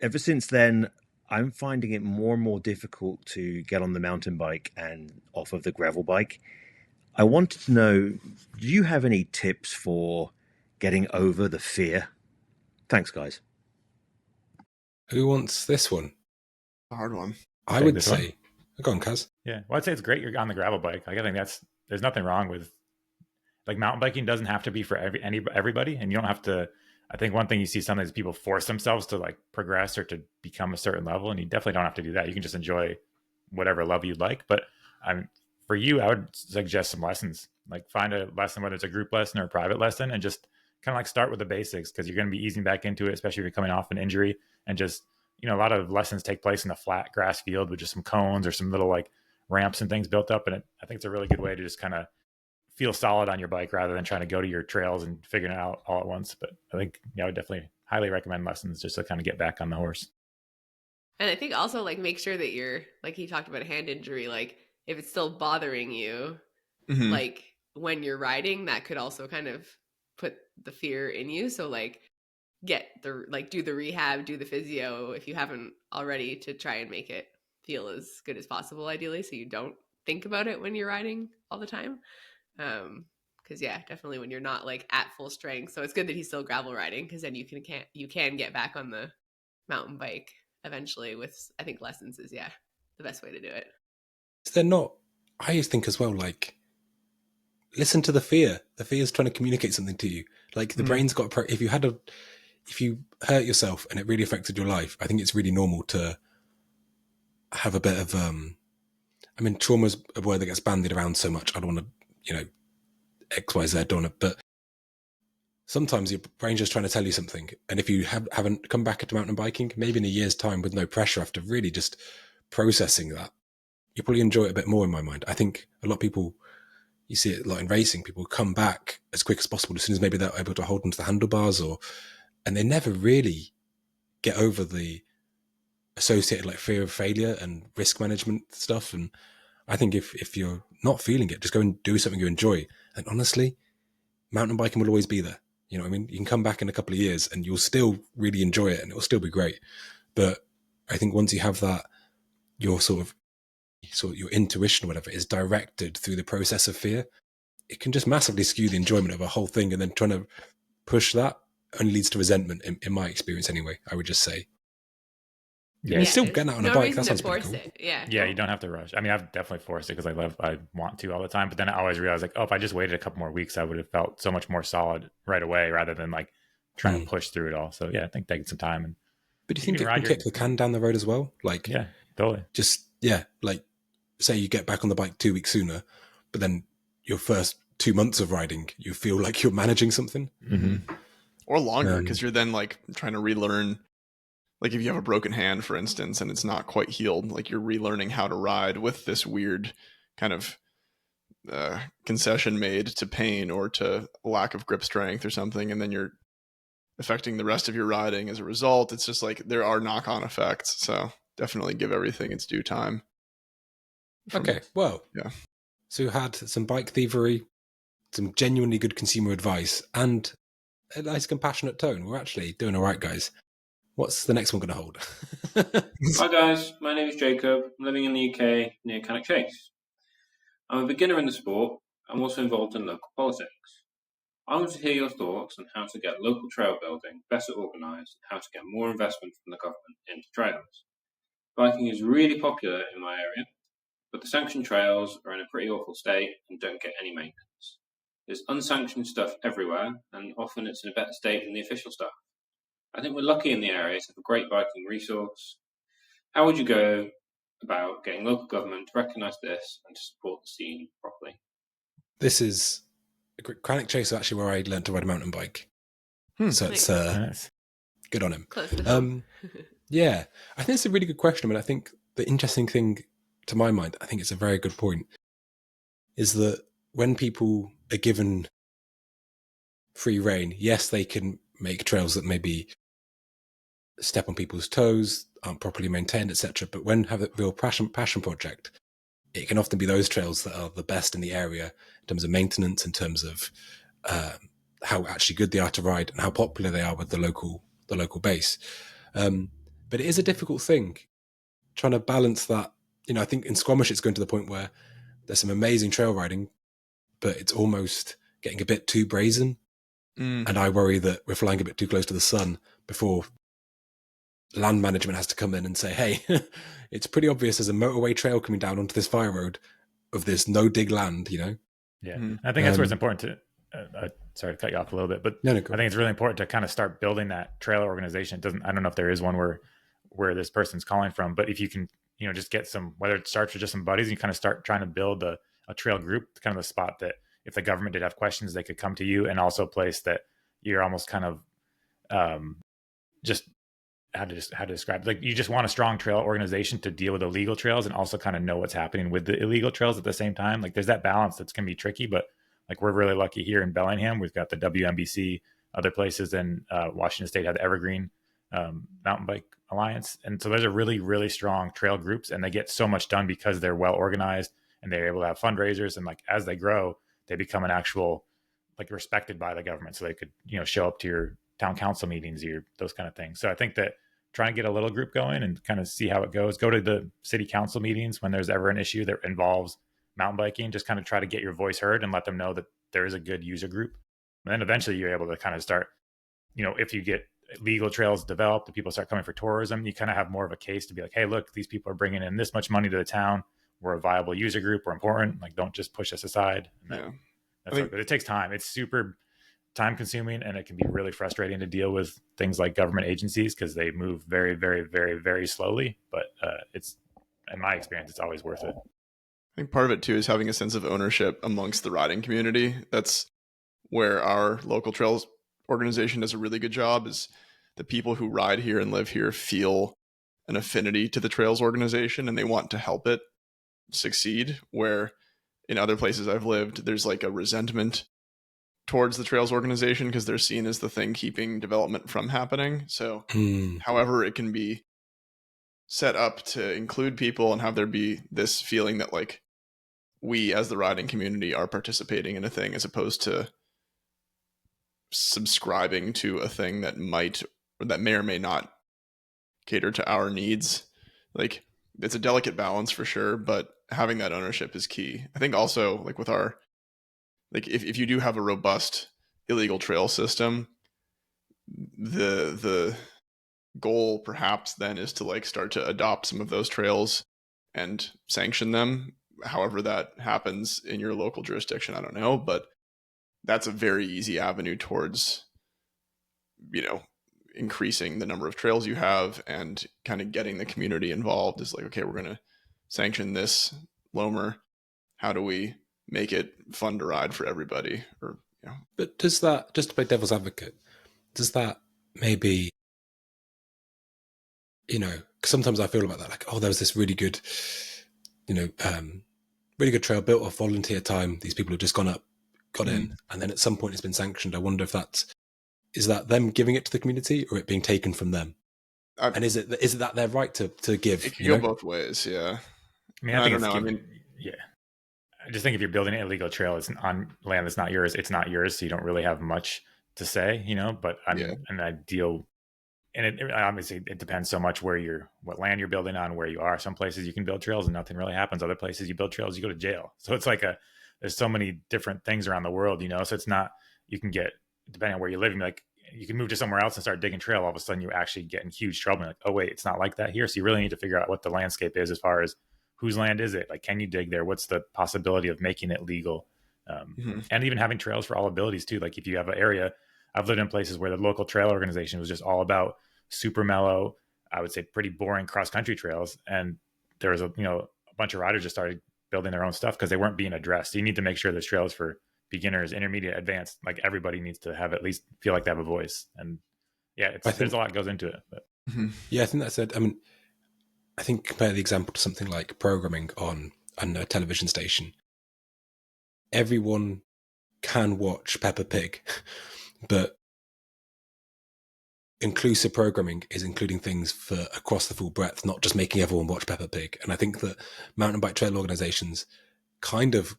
[SPEAKER 7] ever since then, I'm finding it more and more difficult to get on the mountain bike and off of the gravel bike. I wanted to know, do you have any tips for getting over the fear? Thanks, guys.
[SPEAKER 1] Who wants this one?
[SPEAKER 3] A hard one.
[SPEAKER 1] I would say, go on, Kaz.
[SPEAKER 2] Yeah, well, I'd say it's great you're on the gravel bike. Like, I think there's nothing wrong with, like, mountain biking doesn't have to be for everybody, and you don't have to. I think one thing you see sometimes people force themselves to like progress or to become a certain level, and you definitely don't have to do that. You can just enjoy whatever level you'd like. But for you, I would suggest some lessons. Like find a lesson, whether it's a group lesson or a private lesson, and just kind of like start with the basics because you're going to be easing back into it, especially if you're coming off an injury. And just, a lot of lessons take place in a flat grass field with just some cones or some little like ramps and things built up. And I think it's a really good way to just kind of feel solid on your bike rather than trying to go to your trails and figuring it out all at once. But I think, I would definitely highly recommend lessons just to kind of get back on the horse.
[SPEAKER 4] And I think also like make sure that you're, like he talked about a hand injury, like if it's still bothering you, like when you're riding, that could also kind of put the fear in you. So like do the rehab, do the physio if you haven't already, to try and make it feel as good as possible, ideally, so you don't think about it when you're riding all the time. Because definitely when you're not like at full strength. So it's good that he's still gravel riding, because then you can get back on the mountain bike eventually with, I think lessons is the best way to do it.
[SPEAKER 1] They're not, I used to think as well, like, listen to the fear. The fear is trying to communicate something to you. Like the brain's got, if you hurt yourself and it really affected your life, I think it's really normal to, have a bit of, I mean, trauma's a word that gets bandied around so much. I don't want to, X, Y, Z on it, but sometimes your brain's just trying to tell you something. And if you haven't come back into mountain biking, maybe in a year's time with no pressure after really just processing that, you probably enjoy it a bit more in my mind. I think a lot of people, you see it a lot in racing, people come back as quick as possible as soon as maybe they're able to hold onto the handlebars, and they never really get over the associated like fear of failure and risk management stuff. And I think if you're not feeling it, just go and do something you enjoy. And honestly, mountain biking will always be there. You know what I mean? You can come back in a couple of years and you'll still really enjoy it and it'll still be great. But I think once you have that, your sort of your intuition or whatever is directed through the process of fear, it can just massively skew the enjoyment of a whole thing. And then trying to push that only leads to resentment, in my experience anyway, I would just say.
[SPEAKER 2] Yeah,
[SPEAKER 1] still getting out on a bike, that sounds pretty cool.
[SPEAKER 4] Yeah,
[SPEAKER 2] you don't have to rush. I mean, I've definitely forced it because I want to all the time, but then I always realize like, oh, if I just waited a couple more weeks, I would have felt so much more solid right away rather than like trying to push through it all. So yeah, I think taking some time.
[SPEAKER 1] But do you think it can kick the can down the road as well? Like,
[SPEAKER 2] yeah, totally.
[SPEAKER 1] Just, like say you get back on the bike 2 weeks sooner, but then your first 2 months of riding, you feel like you're managing something.
[SPEAKER 2] Mm-hmm.
[SPEAKER 3] Or longer, because you're then like trying to relearn. Like if you have a broken hand, for instance, and it's not quite healed, like you're relearning how to ride with this weird kind of concession made to pain or to lack of grip strength or something, and then you're affecting the rest of your riding as a result. It's just like there are knock-on effects. So definitely give everything its due time.
[SPEAKER 1] Okay, well,
[SPEAKER 3] yeah.
[SPEAKER 1] So you had some bike thievery, some genuinely good consumer advice, and a nice compassionate tone. We're actually doing all right, guys. What's the next one going to hold?
[SPEAKER 8] Hi guys, my name is Jacob. I'm living in the UK near Cannock Chase. I'm a beginner in the sport. I'm also involved in local politics. I want to hear your thoughts on how to get local trail building better organised and how to get more investment from the government into trails. Biking is really popular in my area, but the sanctioned trails are in a pretty awful state and don't get any maintenance. There's unsanctioned stuff everywhere, and often it's in a better state than the official stuff. I think we're lucky in the area to have a great biking resource. How would you go about getting local government to recognise this and to support the scene properly?
[SPEAKER 1] This is Cannock Chase, actually where I learned to ride a mountain bike. So it's
[SPEAKER 2] nice.
[SPEAKER 1] Good on him.
[SPEAKER 4] Close to home.
[SPEAKER 1] Yeah, I think it's a really good question. But I think the interesting thing, to my mind, I think it's a very good point, is that when people are given free rein, yes, they can make trails that maybe step on people's toes, aren't properly maintained, etc. But when have a real passion project, it can often be those trails that are the best in the area in terms of maintenance, in terms of how actually good they are to ride and how popular they are with the local base. But it is a difficult thing trying to balance that. I think in Squamish it's going to the point where there's some amazing trail riding, but it's almost getting a bit too brazen. And I worry that we're flying a bit too close to the sun before land management has to come in and say, hey, it's pretty obvious there's a motorway trail coming down onto this fire road of this no dig land,
[SPEAKER 2] Yeah. I think that's where it's important to, sorry to cut you off a little bit, but I think it's really important to kind of start building that trail organization. I don't know if there is one where this person's calling from, but if you can, just get some, whether it starts with just some buddies, and you kind of start trying to build a trail group, kind of a spot that if the government did have questions, they could come to you, and also a place that you're almost kind of just how to describe it. Like you just want a strong trail organization to deal with illegal trails and also kind of know what's happening with the illegal trails at the same time. Like there's that balance that's going to be tricky, but like we're really lucky here in Bellingham. We've got the WMBC, other places in Washington State have the Evergreen Mountain Bike Alliance. And so those are really, really strong trail groups, and they get so much done because they're well organized and they're able to have fundraisers. And like, as they grow, they become an actual, like respected by the government. So they could, show up to your town council meetings, those kind of things. So I think that try and get a little group going and kind of see how it goes. Go to the city council meetings when there's ever an issue that involves mountain biking. Just kind of try to get your voice heard and let them know that there is a good user group. And then eventually you're able to kind of start, if you get legal trails developed and people start coming for tourism, you kind of have more of a case to be like, hey, look, these people are bringing in this much money to the town. We're a viable user group. We're important. Like, don't just push us aside. But it takes time. It's super time consuming, and it can be really frustrating to deal with things like government agencies because they move very, very, very, very slowly. But it's in my experience, it's always worth it.
[SPEAKER 3] I think part of it too is having a sense of ownership amongst the riding community. That's where our local trails organization does a really good job, is the people who ride here and live here feel an affinity to the trails organization and they want to help it succeed, where in other places I've lived, there's like a resentment towards the trails organization because they're seen as the thing keeping development from happening. So however it can be set up to include people and have there be this feeling that like we as the riding community are participating in a thing as opposed to subscribing to a thing that might or that may or may not cater to our needs. Like it's a delicate balance for sure, but having that ownership is key. I think also like with our, like if you do have a robust illegal trail system, the goal perhaps then is to like start to adopt some of those trails and sanction them. However that happens in your local jurisdiction, I don't know, but that's a very easy avenue towards, you know, increasing the number of trails you have and kind of getting the community involved. Is like, okay, we're going to sanction this loamer. How do we make it fun to ride for everybody? Or, you know.
[SPEAKER 1] But does that, just to play devil's advocate, does that maybe, you know, sometimes I feel about that, like, oh, there was this really good, you know, really good trail built off volunteer time. These people have just got in, and then at some point it's been sanctioned. I wonder if is that them giving it to the community or it being taken from them? And is it that their right to give?
[SPEAKER 3] It can go both ways, yeah.
[SPEAKER 2] I mean, I don't know. Yeah. I just think if you're building an illegal trail, it's on land that's not yours. It's not yours, so you don't really have much to say, you know. But an ideal, and it obviously it depends so much what land you're building on, where you are. Some places you can build trails and nothing really happens. Other places you build trails, you go to jail. So it's like there's so many different things around the world, you know. So it's not, you can get, depending on where you're living, like you can move to somewhere else and start digging trail. All of a sudden you actually get in huge trouble. Like, oh wait, it's not like that here. So you really need to figure out what the landscape is as far as whose land is it? Like, can you dig there? What's the possibility of making it legal? And even having trails for all abilities too. Like if you have an area, I've lived in places where the local trail organization was just all about super mellow, I would say pretty boring cross-country trails. And there was a bunch of riders just started building their own stuff because they weren't being addressed. So you need to make sure there's trails for beginners, intermediate, advanced. Like everybody needs to have at least feel like they have a voice. And yeah, there's a lot goes into it. But
[SPEAKER 1] yeah, I think that's it. I mean, I think compare the example to something like programming on a television station. Everyone can watch Peppa Pig, but inclusive programming is including things for across the full breadth, not just making everyone watch Peppa Pig. And I think that mountain bike trail organizations kind of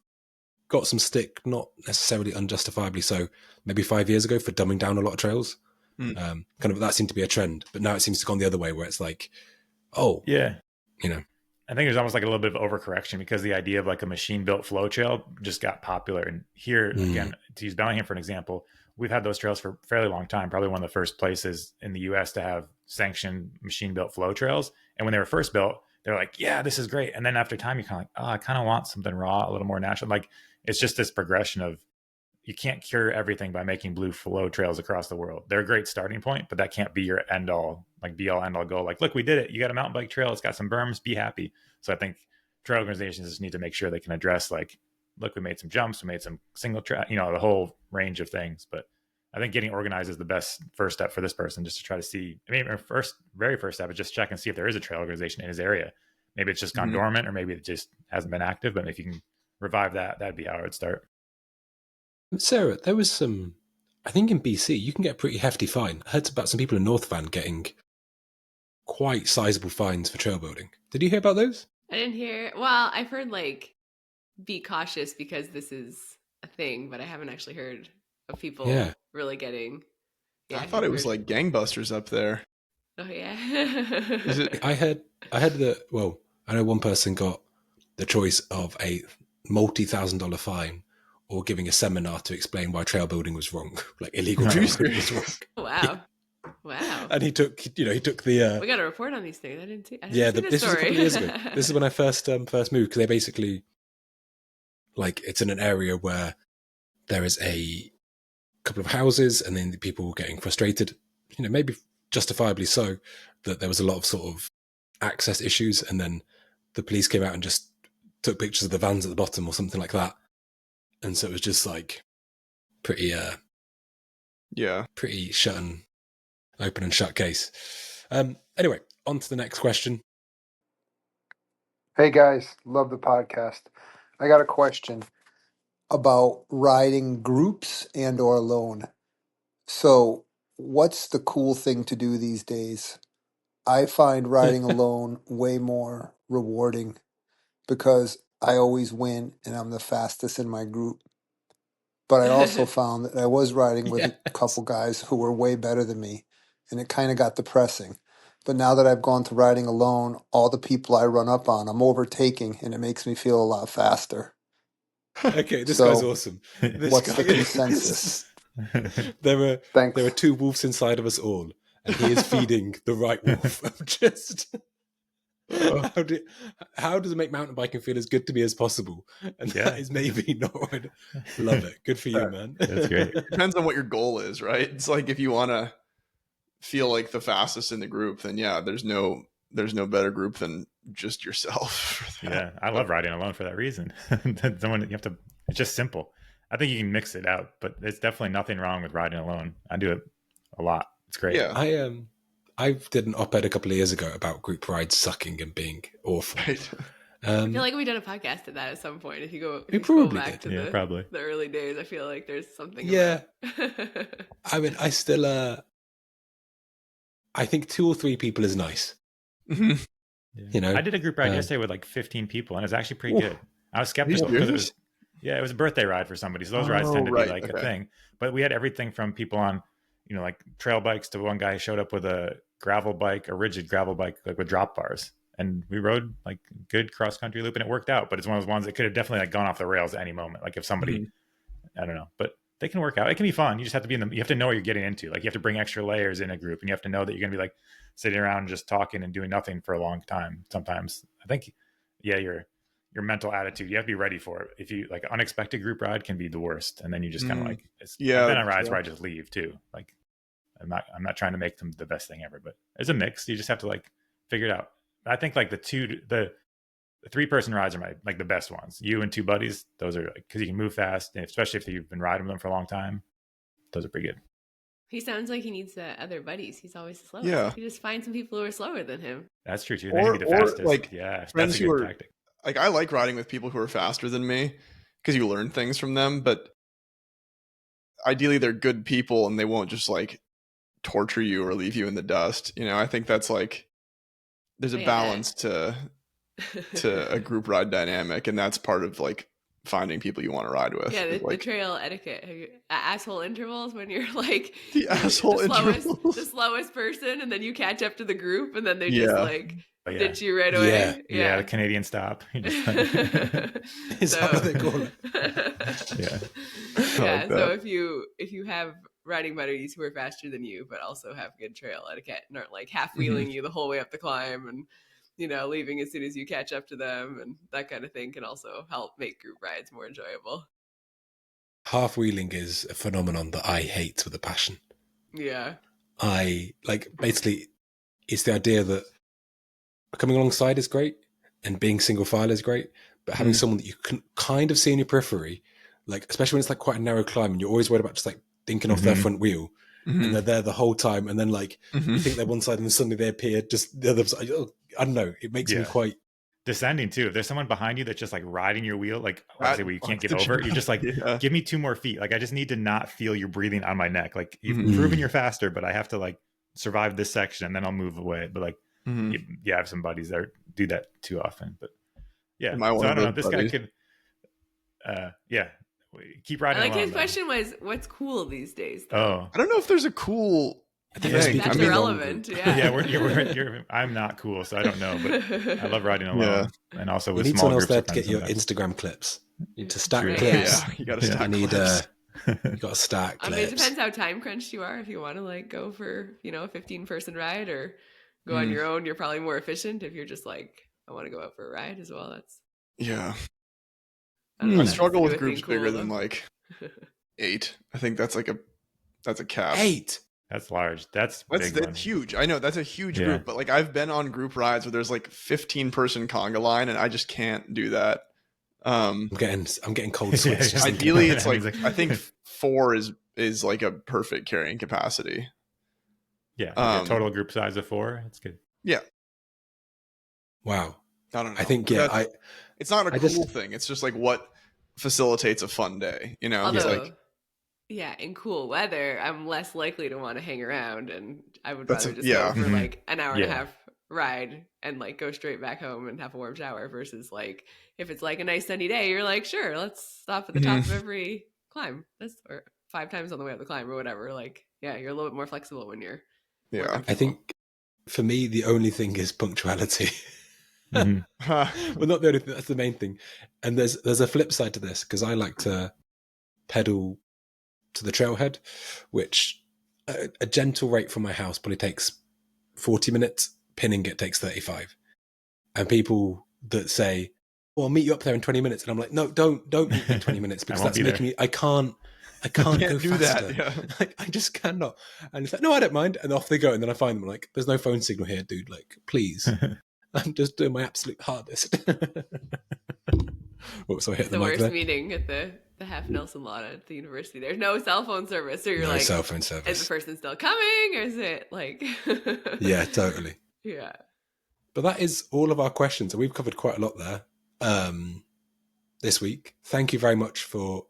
[SPEAKER 1] got some stick, not necessarily unjustifiably so, maybe 5 years ago for dumbing down a lot of trails. Kind of that seemed to be a trend, but now it seems to have gone the other way where it's like, oh,
[SPEAKER 2] yeah,
[SPEAKER 1] you know,
[SPEAKER 2] I think there's almost like a little bit of overcorrection because the idea of like a machine built flow trail just got popular. And here again, to use Bellingham for an example, we've had those trails for a fairly long time, probably one of the first places in the US to have sanctioned machine built flow trails. And when they were first built, they're like, yeah, this is great. And then after time, you're kind of like, oh, I kind of want something raw, a little more natural. Like it's just this progression of, you can't cure everything by making blue flow trails across the world. They're a great starting point, but that can't be your end all, like be all end all goal. Like, look, we did it. You got a mountain bike trail. It's got some berms. Be happy. So I think trail organizations just need to make sure they can address like, look, we made some jumps, we made some single track, the whole range of things. But I think getting organized is the best first step for this person, just to try to see. I mean, our very first step is just check and see if there is a trail organization in his area. Maybe it's just gone dormant, or maybe it just hasn't been active. But if you can revive that, that'd be how I would start.
[SPEAKER 1] Sarah, there was some, I think in BC, you can get a pretty hefty fine. I heard about some people in North Van getting quite sizable fines for trail building. Did you hear about those?
[SPEAKER 4] I didn't hear. Well, I've heard like, be cautious because this is a thing, but I haven't actually heard of people really getting.
[SPEAKER 3] Yeah, I thought it was like gangbusters up there.
[SPEAKER 4] Oh yeah.
[SPEAKER 3] Is it?
[SPEAKER 1] I heard that. Well, I know one person got the choice of a multi-$1,000 fine or giving a seminar to explain why trail building was wrong, like illegal trail building was wrong.
[SPEAKER 4] Wow. Wow.
[SPEAKER 1] And he took the.
[SPEAKER 4] We got a report on these things. I didn't see.
[SPEAKER 1] This was a couple of years ago. This is when I first moved, because they basically, like, it's in an area where there is a couple of houses, and then the people were getting frustrated, maybe justifiably so, that there was a lot of sort of access issues, and then the police came out and just took pictures of the vans at the bottom or something like that. And so it was just like pretty open and shut case. Anyway, on to the next question.
[SPEAKER 9] Hey guys, love the podcast. I got a question about riding groups and or alone. So, what's the cool thing to do these days? I find riding alone way more rewarding because I always win and I'm the fastest in my group. But I also found that I was riding with a couple guys who were way better than me, and it kind of got depressing. But now that I've gone to riding alone, all the people I run up on, I'm overtaking, and it makes me feel a lot faster.
[SPEAKER 1] Okay, this
[SPEAKER 9] So,
[SPEAKER 1] guy's awesome. This
[SPEAKER 9] what's the
[SPEAKER 1] guy
[SPEAKER 9] consensus?
[SPEAKER 1] there
[SPEAKER 9] Thanks.
[SPEAKER 1] are two wolves inside of us all, and he is feeding the right wolf. I'm just how does it make mountain biking feel as good to me as possible? And that is maybe not. Love it. Good for you, man.
[SPEAKER 2] That's great.
[SPEAKER 3] Depends on what your goal is, right? It's like if you want to feel like the fastest in the group, then yeah, there's no better group than just yourself for that.
[SPEAKER 2] Yeah, I love riding alone for that reason. Someone you have to. It's just simple. I think you can mix it out, but there's definitely nothing wrong with riding alone. I do it a lot. It's great.
[SPEAKER 3] Yeah.
[SPEAKER 1] I did an op-ed a couple of years ago about group rides sucking and being awful.
[SPEAKER 3] Right.
[SPEAKER 4] I feel like we did a podcast of that at some point. If you go back to the early days, I feel like there's something.
[SPEAKER 1] Yeah. I mean, I still, I think 2 or 3 people is nice.
[SPEAKER 3] Mm-hmm.
[SPEAKER 2] Yeah.
[SPEAKER 1] You know,
[SPEAKER 2] I did a group ride yesterday with like 15 people, and it was actually pretty good. I was skeptical because it was a birthday ride for somebody, so those rides tend to be like a thing. But we had everything from people on, like trail bikes to one guy who showed up with a gravel bike, a rigid gravel bike, like with drop bars, and we rode like good cross country loop, and it worked out. But it's one of those ones that could have definitely like gone off the rails at any moment. Like if somebody, I don't know, but they can work out. It can be fun. You just have to you have to know what you're getting into. Like you have to bring extra layers in a group, and you have to know that you're going to be like sitting around and just talking and doing nothing for a long time. Sometimes I think, your mental attitude, you have to be ready for it. If you like unexpected group ride can be the worst. And then you just kind of like, I've been on rides where I just leave too. Like I'm not trying to make them the best thing ever, but it's a mix. You just have to like figure it out. I think like the 3-person rides are the best ones. You and 2 buddies, those are like, cause you can move fast. And especially if you've been riding with them for a long time, those are pretty good.
[SPEAKER 4] He sounds like he needs other buddies. He's always slow.
[SPEAKER 3] Yeah.
[SPEAKER 4] You just find some people who are slower than him.
[SPEAKER 2] That's true too. They can be the fastest.
[SPEAKER 3] Like
[SPEAKER 2] that's a good tactic.
[SPEAKER 3] Like I like riding with people who are faster than me because you learn things from them, but ideally they're good people and they won't just like torture you or leave you in the dust. I think that's like there's a balance to a group ride dynamic, and that's part of like finding people you want to ride with.
[SPEAKER 4] Yeah, the trail etiquette. Asshole intervals when you're like
[SPEAKER 3] the
[SPEAKER 4] slowest person, and then you catch up to the group, and then they just like ditch you right away.
[SPEAKER 2] Yeah, the Canadian stop.
[SPEAKER 1] Is that what they call it?
[SPEAKER 4] Yeah. So if you have riding buddies who are faster than you, but also have good trail etiquette and aren't like half wheeling you the whole way up the climb and leaving as soon as you catch up to them, and that kind of thing can also help make group rides more enjoyable.
[SPEAKER 1] Half wheeling is a phenomenon that I hate with a passion.
[SPEAKER 4] Yeah.
[SPEAKER 1] I like basically it's the idea that coming alongside is great and being single file is great, but having someone that you can kind of see in your periphery, like especially when it's like quite a narrow climb and you're always worried about just like dinking off their front wheel and they're there the whole time, and then like you think they're one side and then suddenly they appear just the other side. I don't know, it makes me quite
[SPEAKER 2] descending too. If there's someone behind you that's just like riding your wheel, like obviously where you can't get over, you're just like, give me 2 more feet. Like I just need to not feel you breathing on my neck. Like you've proven you're faster, but I have to like survive this section and then I'll move away. But like you have some buddies that do that too often. But so I don't know. This guy could keep riding.
[SPEAKER 4] I like
[SPEAKER 2] along,
[SPEAKER 4] his question was, what's cool these days? Though?
[SPEAKER 2] Oh,
[SPEAKER 3] I don't know if there's a cool thing.
[SPEAKER 4] That's irrelevant.
[SPEAKER 2] I'm not cool, so I don't know, but I love riding alone, and also with
[SPEAKER 1] you need
[SPEAKER 2] small
[SPEAKER 1] someone else
[SPEAKER 2] groups
[SPEAKER 1] there to get your Instagram clips. You need to stack clips.
[SPEAKER 3] Yeah, you got to stack.
[SPEAKER 1] You got to stack clips.
[SPEAKER 4] I mean, it depends how time crunched you are. If you want to like go for a 15-person ride or go on your own, you're probably more efficient. If you're just like, I want to go out for a ride as well.
[SPEAKER 3] I struggle with groups bigger than like 8. I think that's a cap.
[SPEAKER 1] 8.
[SPEAKER 2] That's large. That's
[SPEAKER 3] That's
[SPEAKER 2] big one.
[SPEAKER 3] huge. I know that's a huge
[SPEAKER 2] Yeah.
[SPEAKER 3] group, but like I've been on group rides where there's like 15-person conga line, and I just can't do that.
[SPEAKER 1] I'm getting cold sweats.
[SPEAKER 2] Yeah,
[SPEAKER 1] just
[SPEAKER 2] yeah.
[SPEAKER 1] thinking
[SPEAKER 3] Ideally,
[SPEAKER 1] about
[SPEAKER 3] it's
[SPEAKER 1] it.
[SPEAKER 3] like I think 4 is like a perfect carrying capacity.
[SPEAKER 2] Yeah, like a total group size of 4. That's good.
[SPEAKER 3] Yeah,
[SPEAKER 1] Wow.
[SPEAKER 3] I don't know.
[SPEAKER 1] I think
[SPEAKER 3] it's not a
[SPEAKER 1] I
[SPEAKER 3] cool
[SPEAKER 1] just-
[SPEAKER 3] thing. It's just like what facilitates a fun day. You know,
[SPEAKER 4] Although,
[SPEAKER 3] it's like
[SPEAKER 4] yeah, in cool weather, I'm less likely to want to hang around, and I would
[SPEAKER 3] That's
[SPEAKER 4] rather
[SPEAKER 3] a-
[SPEAKER 4] just
[SPEAKER 3] yeah.
[SPEAKER 4] go for
[SPEAKER 2] Mhm.
[SPEAKER 4] like an hour and a
[SPEAKER 2] Yeah.
[SPEAKER 4] half ride and like go straight back home and have a warm shower versus like if it's like a nice sunny day, you're like, sure, let's stop at the top of every climb. Or 5 times on the way up the climb or whatever. Like, yeah, you're a little bit more flexible when you're more
[SPEAKER 3] yeah.
[SPEAKER 1] I
[SPEAKER 4] comfortable.
[SPEAKER 1] think for me, the only thing is punctuality.
[SPEAKER 2] Mhm.
[SPEAKER 1] Well, not the only thing, that's the main thing. And there's a flip side to this, because I like to pedal to the trailhead, which a gentle rate from my house probably takes 40 minutes. Pinning it takes 35. And people that say, well, I'll meet you up there in 20 minutes. And I'm like, no, don't meet me in 20 minutes, because
[SPEAKER 2] won't
[SPEAKER 1] that's
[SPEAKER 2] be
[SPEAKER 1] making
[SPEAKER 2] there.
[SPEAKER 1] me, I can't
[SPEAKER 3] Can't
[SPEAKER 1] go
[SPEAKER 3] do
[SPEAKER 1] faster.
[SPEAKER 3] that. Yeah.
[SPEAKER 1] Like, I just cannot. And it's like, no, I don't mind. And off they go. And then I find them like, there's no phone signal here, dude. Like, please. I'm just doing my absolute hardest. Whoops, so I hit
[SPEAKER 4] It's
[SPEAKER 1] the
[SPEAKER 4] the
[SPEAKER 1] mic
[SPEAKER 4] worst
[SPEAKER 1] there.
[SPEAKER 4] meeting at the half Nelson lot at the university. There's no cell phone service. So you're
[SPEAKER 1] No
[SPEAKER 4] like,
[SPEAKER 1] cell phone
[SPEAKER 4] is the
[SPEAKER 1] service.
[SPEAKER 4] person still coming? Or is it like
[SPEAKER 1] Yeah, totally.
[SPEAKER 4] Yeah.
[SPEAKER 1] But that is all of our questions. And we've covered quite a lot there this week. Thank you very much for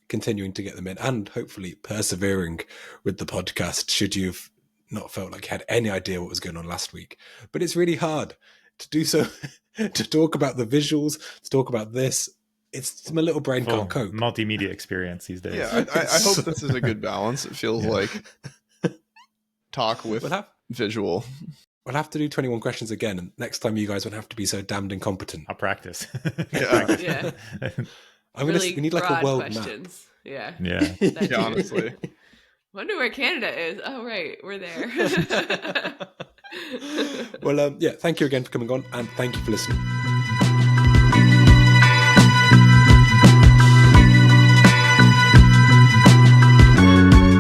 [SPEAKER 1] continuing to get them in and hopefully persevering with the podcast, should you've not felt like you had any idea what was going on last week. But it's really hard to do so, to talk about the visuals, to talk about this. It's my little brain
[SPEAKER 2] Full
[SPEAKER 1] can't cope.
[SPEAKER 2] multimedia experience these days.
[SPEAKER 3] Yeah, I hope this is a good balance. It feels
[SPEAKER 2] Yeah.
[SPEAKER 3] like talk with visual.
[SPEAKER 1] We'll have to do 21 questions again, and next time you guys won't have to be so damned incompetent.
[SPEAKER 2] I'll practice.
[SPEAKER 3] Yeah.
[SPEAKER 4] Yeah.
[SPEAKER 1] We need like a
[SPEAKER 4] broad
[SPEAKER 1] world
[SPEAKER 4] questions. Yeah.
[SPEAKER 2] Yeah.
[SPEAKER 4] That
[SPEAKER 3] Yeah,
[SPEAKER 4] too.
[SPEAKER 3] honestly.
[SPEAKER 4] Wonder where Canada is. Oh, right. We're there.
[SPEAKER 1] Well, yeah, thank you again for coming on, and thank you for listening.